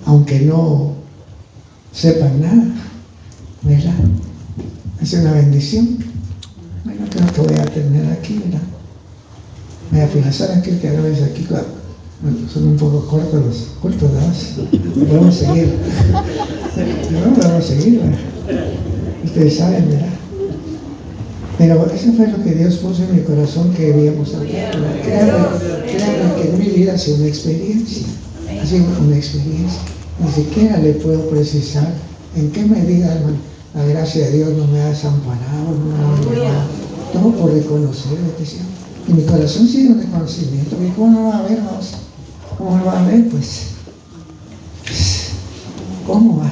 Aunque no sepan nada, ¿verdad? Es una bendición. Bueno, creo que voy a terminar aquí, ¿verdad? Voy a finalizar aquí, que a veces aquí son un poco cortos los cultos, ¿verdad? Podemos seguir. No podemos seguir, ¿verdad? Ustedes saben, ¿verdad? Pero eso fue lo que Dios puso en mi corazón que debíamos hacer. Créanme que en mi vida ha sido una experiencia. Ha sido una experiencia. Ni siquiera le puedo precisar en qué medida, hermano, la gracia de Dios no me ha desamparado, no me ha abandonado. Todo por reconocer, bendición. Y mi corazón sigue un reconocimiento. ¿Y cómo no lo va a ver, vamos? ¿Cómo lo va a ver? Pues, ¿cómo va?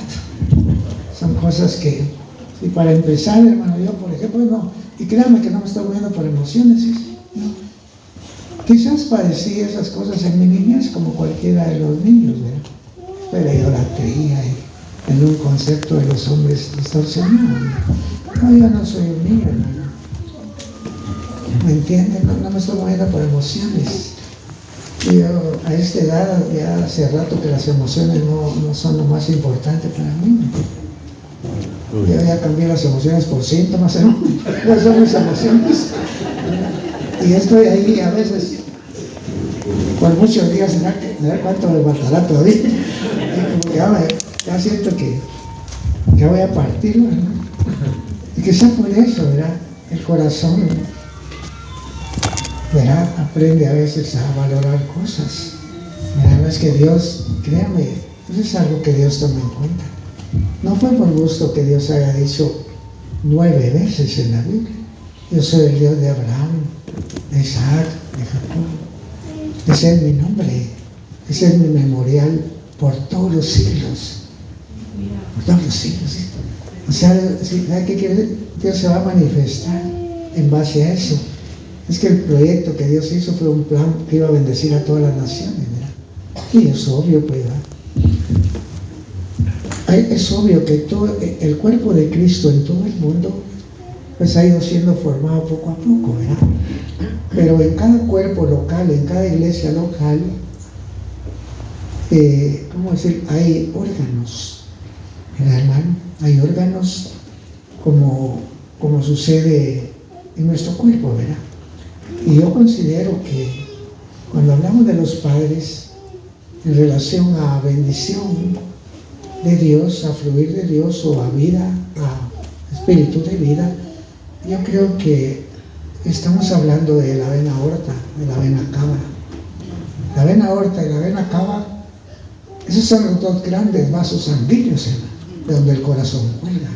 Son cosas que, y para empezar, hermano, yo, por ejemplo, no, y créanme que no me estoy moviendo por emociones, ¿no? Quizás padecí esas cosas en mi niñez como cualquiera de los niños, ¿verdad? Fue la idolatría y en un concepto de los hombres distorsionado. No, yo no soy un niño, hermano. ¿Me entienden? No me estoy moviendo por emociones. Y yo a esta edad, ya hace rato que las emociones no son lo más importante para mí. Yo ya cambié las emociones por síntomas, ¿no? No son mis emociones. Y estoy ahí a veces, por muchos días, a ver cuánto me faltará todavía. Y como que ya siento que voy a partir, ¿verdad? Y quizá por eso, ¿verdad? El corazón, ¿verdad? Aprende a veces a valorar cosas. ¿Verdad? Es que Dios, créame, eso es algo que Dios toma en cuenta. No fue por gusto que Dios haya dicho 9 veces en la Biblia: yo soy el Dios de Abraham, de Isaac, de Jacob. Ese es mi nombre, ese es mi memorial por todos los siglos. Por todos los siglos, ¿sí? O sea, ¿sabe qué quiere decir? Dios se va a manifestar en base a eso. Es que el proyecto que Dios hizo fue un plan que iba a bendecir a todas las naciones, ¿verdad? Y es obvio, pues, ¿verdad? Es obvio que todo el cuerpo de Cristo en todo el mundo pues ha ido siendo formado poco a poco, ¿verdad? Pero en cada cuerpo local, en cada iglesia local, ¿cómo decir? Hay órganos, ¿verdad, hermano? Hay órganos como sucede en nuestro cuerpo, ¿verdad? Y yo considero que cuando hablamos de los padres en relación a bendición de Dios, a fluir de Dios o a vida, a espíritu de vida, yo creo que estamos hablando de la vena aorta, de la vena cava. La vena aorta y la vena cava, esos son los dos grandes vasos sanguíneos, de donde el corazón cuelga.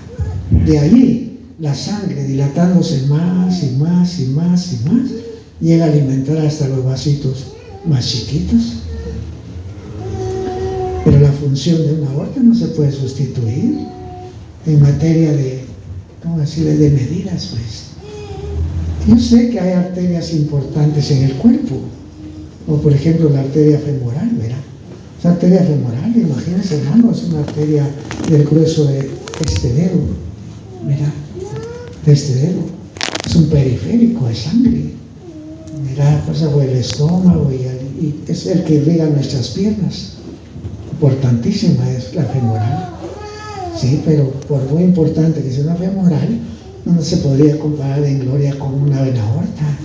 De ahí la sangre dilatándose más y más y más y más, llega a alimentar hasta los vasitos más chiquitos. Pero la función de una aorta no se puede sustituir en materia de, ¿cómo decirle?, de medidas, pues. Yo sé que hay arterias importantes en el cuerpo, como por ejemplo la arteria femoral, ¿verdad? Esa arteria femoral, imagínense, hermano, es una arteria del grueso de este dedo, ¿verdad? De este dedo. Es un periférico de sangre, ¿verdad? Pasa por el estómago y es el que irriga nuestras piernas. Importantísima es la femoral, sí, pero por muy importante que sea una femoral, no se podría comparar en gloria con una vena aorta.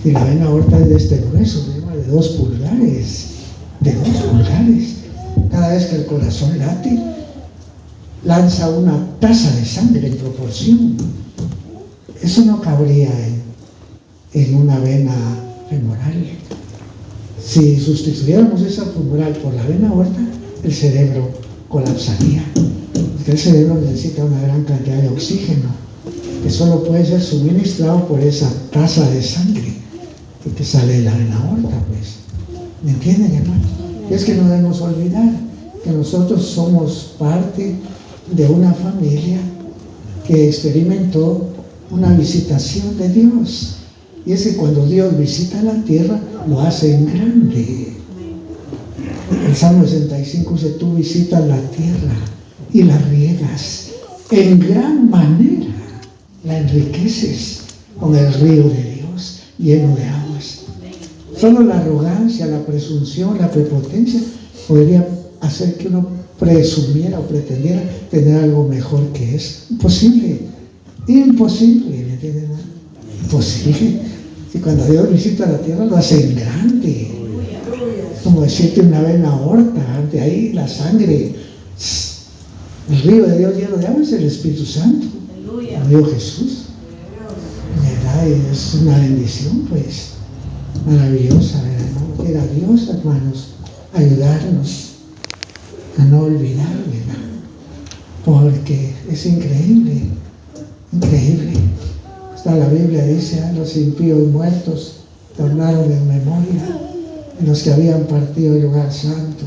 Si la vena aorta es de este grueso, de 2 pulgares, de 2 pulgares. Cada vez que el corazón late, lanza una taza de sangre en proporción. Eso no cabría en una vena femoral. Si sustituyéramos esa femoral por la vena aorta, el cerebro colapsaría. Porque el cerebro necesita una gran cantidad de oxígeno, que solo puede ser suministrado por esa taza de sangre que sale de la vena aorta, pues. ¿Me entienden, hermano? Y es que no debemos olvidar que nosotros somos parte de una familia que experimentó una visitación de Dios. Y es que cuando Dios visita la tierra, lo hace en grande. El Salmo 65 dice: tú visitas la tierra y la riegas en gran manera, la enriqueces con el río de Dios lleno de aguas. Solo la arrogancia, la presunción, la prepotencia podría hacer que uno presumiera o pretendiera tener algo mejor que es. Imposible, imposible, ¿me entienden? Imposible. Si cuando Dios visita la tierra, lo hace en grande. Como decirte una vena aorta, de ahí la sangre. El río de Dios lleno de agua es el Espíritu Santo, el río Jesús. ¿Verdad? Y es una bendición, pues, maravillosa, ¿verdad? ¿No? Quiera Dios, hermanos, ayudarnos a no olvidar, ¿verdad? Porque es increíble, increíble. Hasta la Biblia dice: los impíos muertos tornaron en memoria, y los que habían partido del lugar santo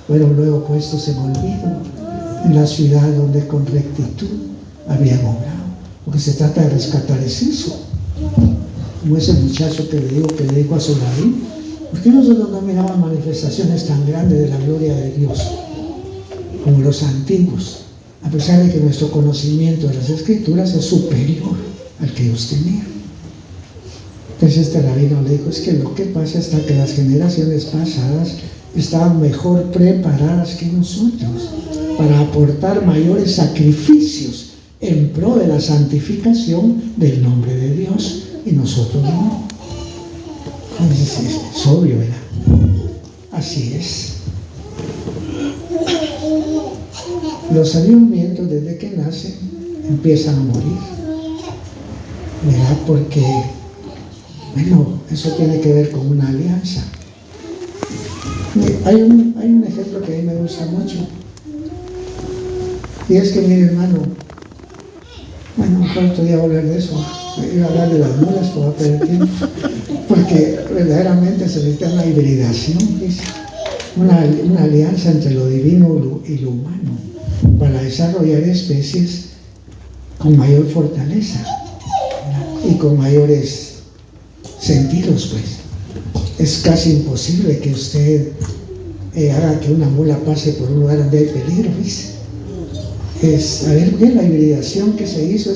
fueron luego puestos en olvido en la ciudad donde con rectitud habían obrado. Lo que se trata de rescatar es eso. Como ese muchacho que le digo que le dijo a su David: ¿por qué nosotros no miramos manifestaciones tan grandes de la gloria de Dios como los antiguos? A pesar de que nuestro conocimiento de las Escrituras es superior al que ellos tenían. Entonces este rabino le dijo: es que lo que pasa es que las generaciones pasadas estaban mejor preparadas que nosotros para aportar mayores sacrificios en pro de la santificación del nombre de Dios, y nosotros no. Entonces es obvio, ¿verdad? Así es. Los avivamientos, desde que nacen, empiezan a morir, ¿verdad? Porque, bueno, eso tiene que ver con una alianza. Hay un ejemplo que a mí me gusta mucho, y es que, mire, hermano, bueno, mejor otro día voy a hablar de eso. Iba a hablar de las mulas, pero va a perder tiempo, porque verdaderamente se necesita una hibridación, dice, una alianza entre lo divino y lo humano, para desarrollar especies con mayor fortaleza, ¿verdad? Y con mayores sentidos, pues. Es casi imposible que usted haga que una mula pase por un lugar donde hay peligro, ¿viste? A ver, ¿qué es la hibridación que se hizo?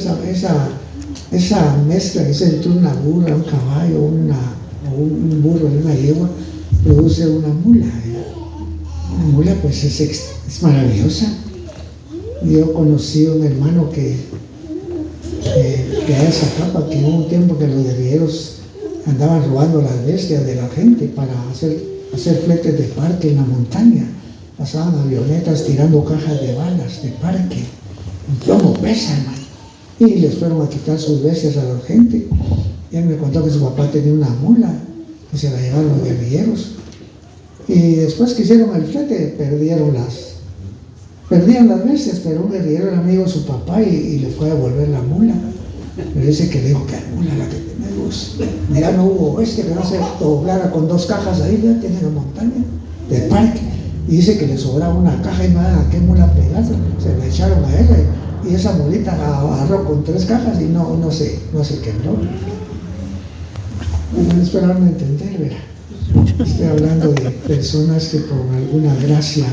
Esa mezcla que se entre una burra, un caballo, o un burro y una yegua, produce una mula, ¿verdad? Una mula, pues, es maravillosa. Yo conocí a un hermano que a esa capa, que hubo un tiempo que los guerrilleros andaban robando las bestias de la gente para hacer fletes de parque en la montaña. Pasaban avionetas tirando cajas de balas de parque. Un plomo pesa, hermano. Y les fueron a quitar sus bestias a la gente. Y él me contó que su papá tenía una mula, que se la llevaron los guerrilleros. Y después que hicieron el flete, perdían las bestias, pero un guerrillero era amigo de su papá y le fue a devolver la mula. Pero dice que le dijo: ¿qué mula la que tenemos? Mira, no hubo bestia que no se doblara con 2 cajas ahí, ya tiene la montaña de parque. Y dice que le sobraba una caja y nada, ¿a qué mula pedazo? Se la echaron a él y esa mulita la agarró con 3 cajas y no se quebró. No esperaron entender, ¿verdad? Estoy hablando de personas que por alguna gracia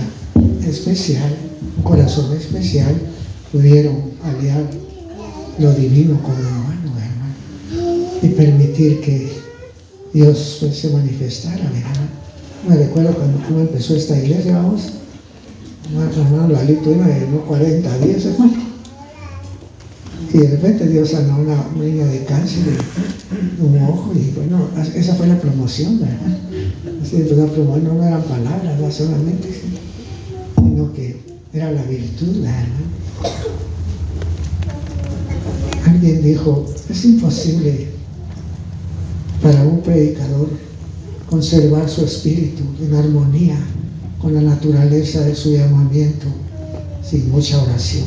especial, un corazón especial, pudieron aliar lo divino con lo humano, hermano, y permitir que Dios, pues, se manifestara, ¿verdad? Me recuerdo cuando empezó esta iglesia, vamos, hermano Lalito iba de 40 días, hermano, y de repente Dios sanó a una niña de cáncer de un ojo, y bueno, esa fue la promoción, ¿verdad? Así empezó a promover, no eran palabras, ¿verdad? Solamente, sino que era la virtud, ¿verdad? Alguien dijo, es imposible para un predicador conservar su espíritu en armonía con la naturaleza de su llamamiento sin mucha oración.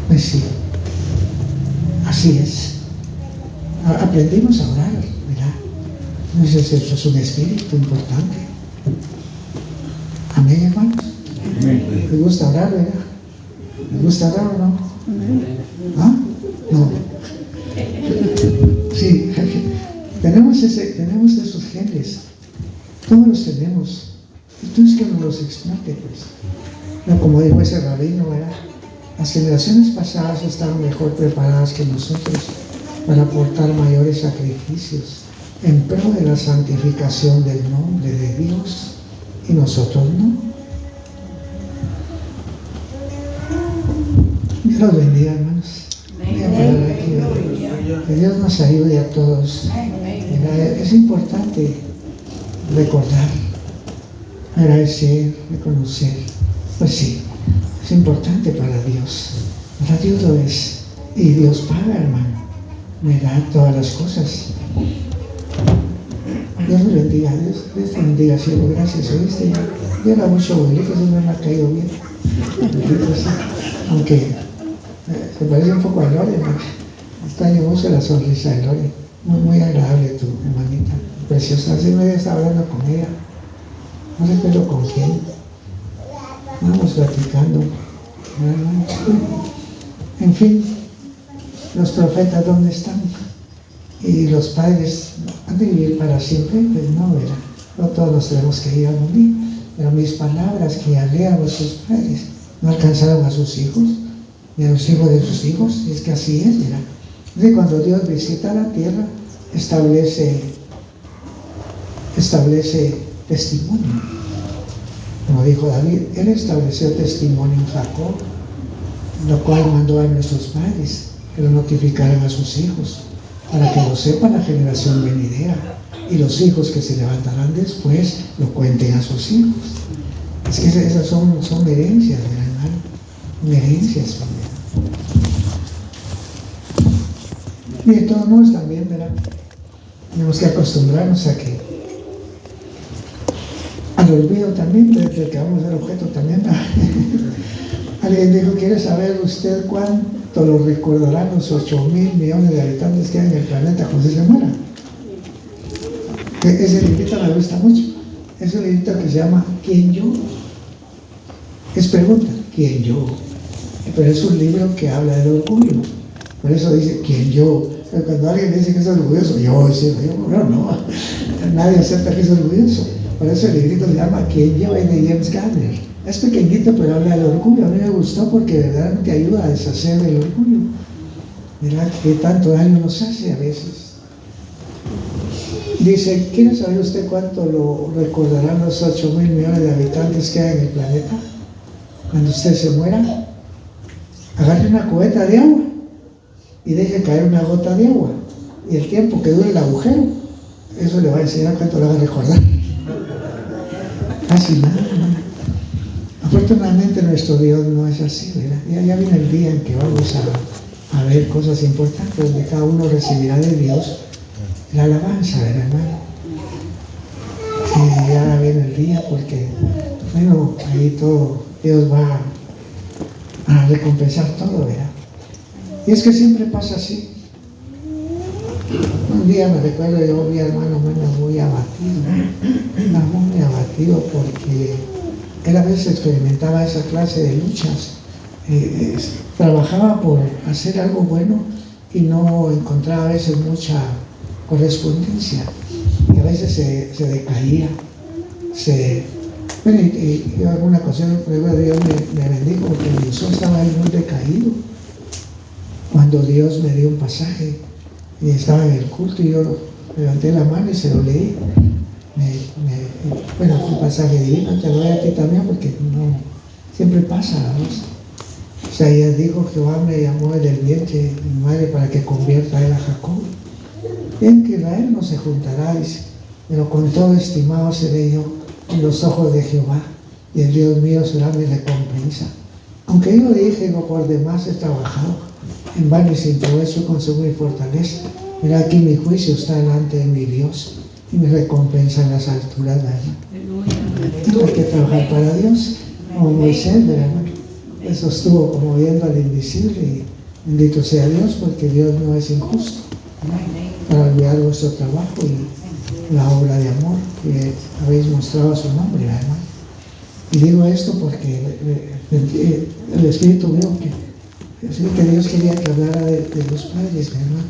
Pues sí, así es. Aprendimos a orar, ¿verdad? Entonces eso es un espíritu importante. Amén, hermanos. ¿Les gusta orar, verdad? ¿Les gusta orar o no? ¿Ah? No. Sí, tenemos esos genes. Todos los tenemos. Entonces que nos los explique, pues. No, como dijo ese rabino, ¿verdad? Las generaciones pasadas estaban mejor preparadas que nosotros para aportar mayores sacrificios en pro de la santificación del nombre de Dios, y nosotros no. Dios los bendiga, hermanos. Que Dios nos ayude a todos. Es importante recordar, agradecer, reconocer. Pues sí, es importante para Dios. Para Dios lo es. Y Dios paga, hermano. Me da todas las cosas. Dios me bendiga. Dios te bendiga, cielo. Gracias. ¿Oíste? Yo era mucho abuelito, eso me ha caído bien. Aunque se parece un poco a Lore, ¿no? Extraño mucho la sonrisa de Lore. Muy, muy agradable tu hermanita. Preciosa. Así me estaba hablando con ella. No recuerdo con quién. Vamos platicando. En fin, los profetas, ¿dónde están? Y los padres, ¿han de vivir para siempre? Pues no, ¿verdad? No todos nos tenemos que ir a morir. Pero mis palabras que hablé a vuestros padres no alcanzaron a sus hijos, ni a los hijos de sus hijos. Y es que así es, ¿verdad? Entonces, cuando Dios visita la tierra, establece testimonio. Como dijo David, Él estableció testimonio en Jacob, lo cual mandó a nuestros padres que lo notificaran a sus hijos, para que lo sepa la generación venidera, y los hijos que se levantarán después lo cuenten a sus hijos. Es que esas son herencias, ¿verdad, hermano? Herencias, ¿verdad? Y de todos modos también, ¿verdad? Tenemos que acostumbrarnos a que al olvido también, desde que vamos a ser objeto también. Alguien dijo, ¿quiere saber usted cuánto lo recordarán los 8.000 millones de habitantes que hay en el planeta cuando se muera? Ese librito me gusta mucho. Es un librito que se llama ¿Quién yo? Es pregunta, ¿quién yo? Pero es un libro que habla del orgullo. Por eso dice, ¿quién yo? Pero cuando alguien dice que es orgulloso, yo, no, nadie acepta que es orgulloso. Por eso el librito se llama ¿Quién yo? Es de James Garner. Es pequeñito, pero habla del orgullo. A mí me gustó porque verdaderamente ayuda a deshacer del orgullo. Mirá qué tanto daño nos hace a veces. Dice, ¿quiere saber usted cuánto lo recordarán los 8.000 millones de habitantes que hay en el planeta? Cuando usted se muera, agarre una cubeta de agua y deje caer una gota de agua. Y el tiempo que dure el agujero, eso le va a enseñar cuánto le va a recordar. Casi nada, ¿no? Afortunadamente nuestro Dios no es así, ¿verdad? Ya viene el día en que vamos a ver cosas importantes, donde cada uno recibirá de Dios la alabanza, ¿verdad, hermano? Sí, ya viene el día porque, bueno, ahí todo, Dios va a recompensar todo, ¿verdad? Y es que siempre pasa así. Un día me recuerdo, yo vi a hermano muy abatido, porque él a veces experimentaba esa clase de luchas. Trabajaba por hacer algo bueno y no encontraba a veces mucha correspondencia, y a veces se decaía. Bueno, y en alguna ocasión Dios me bendijo porque mi sol estaba ahí muy decaído. Cuando Dios me dio un pasaje y estaba en el culto, y yo levanté la mano y se lo leí. Bueno, fue un pasaje divino, te lo doy a ti también porque no siempre pasa, ¿no? O sea, ella dijo, Jehová me llamó desde el vientre de mi madre para que convierta a él a Jacob. Bien que Israel no se juntará, dice, pero con todo estimado seré yo en los ojos de Jehová, y el Dios mío será mi recompensa. Aunque yo dije, no por demás he trabajado, en vano y sin provecho consumo y fortaleza. Mira, aquí mi juicio está delante de mi Dios, y mi recompensa en las alturas, ¿verdad? Hay que trabajar para Dios, como Moisés, ¿verdad? Eso estuvo como viendo al invisible, y bendito sea Dios, porque Dios no es injusto, para olvidar vuestro trabajo y la obra de amor que habéis mostrado a su nombre, ¿verdad? Y digo esto porque el Espíritu vio que Dios quería que hablara de los padres, ¿verdad?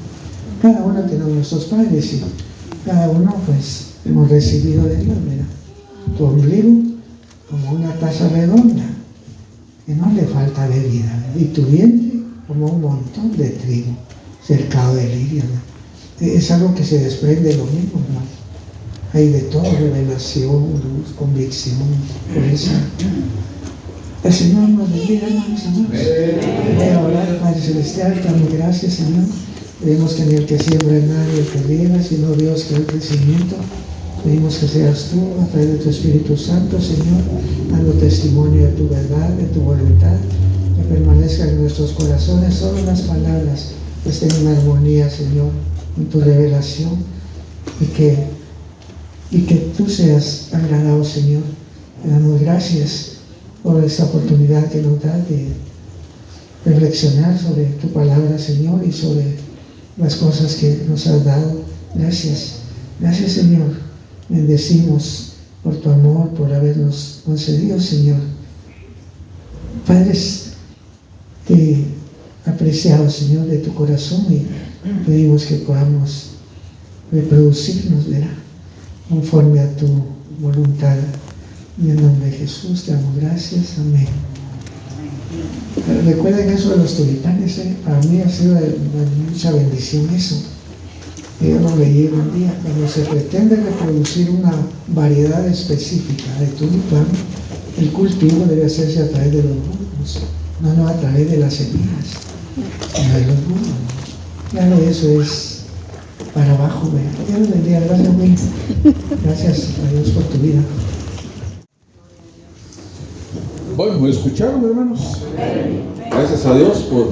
Cada uno tenemos nuestros padres y cada uno pues hemos recibido de Dios, ¿verdad? Tu ombligo como una taza redonda que no le falta bebida, ¿verdad? Y tu vientre como un montón de trigo cercado de lirio, ¿verdad? Es algo que se desprende de lo mismo, ¿verdad? Hay de todo, revelación, luz, convicción, fuerza. El Señor nos bendiga, hermanos amados. Voy a orar, Padre Celestial, te damos gracias, Señor. Pedimos que ni el que siembra en nadie el que riega, sino Dios que da el crecimiento. Pedimos que seas tú, a través de tu Espíritu Santo, Señor, dando testimonio de tu verdad, de tu voluntad, que permanezcan en nuestros corazones solo las palabras que estén en armonía, Señor, con tu revelación, y que tú seas agradado, Señor. Te damos gracias por esta oportunidad que nos das de reflexionar sobre tu palabra, Señor, y sobre las cosas que nos has dado. Gracias, gracias, Señor. Bendecimos por tu amor, por habernos concedido, Señor. Padres, te apreciado, Señor, de tu corazón, y pedimos que podamos reproducirnos, ¿verdad?, conforme a tu voluntad. En el nombre de Jesús te damos gracias. Amén. Recuerden eso de los tulipanes, para mí ha sido de mucha bendición eso. Yo lo leí un día. Cuando se pretende reproducir una variedad específica de tulipán, el cultivo debe hacerse a través de los bulbos, no a través de las semillas, sino de los bulbos. Claro, eso es para abajo, ¿verdad? Dios bendiga. Gracias, Will. Gracias a Dios por tu vida. Bueno, ¿me escucharon, hermanos? Gracias a Dios por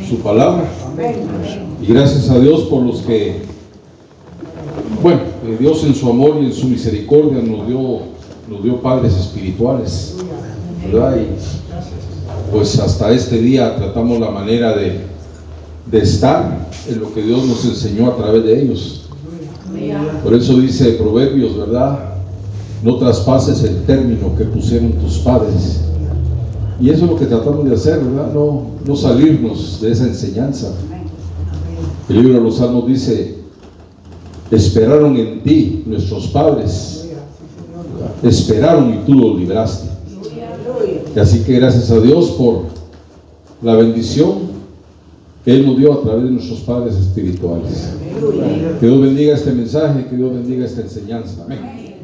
su palabra. Y gracias a Dios por los que, bueno, Dios en su amor y en su misericordia nos dio padres espirituales, ¿verdad? Y pues hasta este día tratamos la manera de estar en lo que Dios nos enseñó a través de ellos. Por eso dice Proverbios, ¿verdad? No traspases el término que pusieron tus padres. Y eso es lo que tratamos de hacer, ¿verdad? No salirnos de esa enseñanza. El libro de los Salmos dice: esperaron en ti nuestros padres, esperaron y tú los libraste. Y así que gracias a Dios por la bendición que Él nos dio a través de nuestros padres espirituales. Que Dios bendiga este mensaje, que Dios bendiga esta enseñanza. Amén.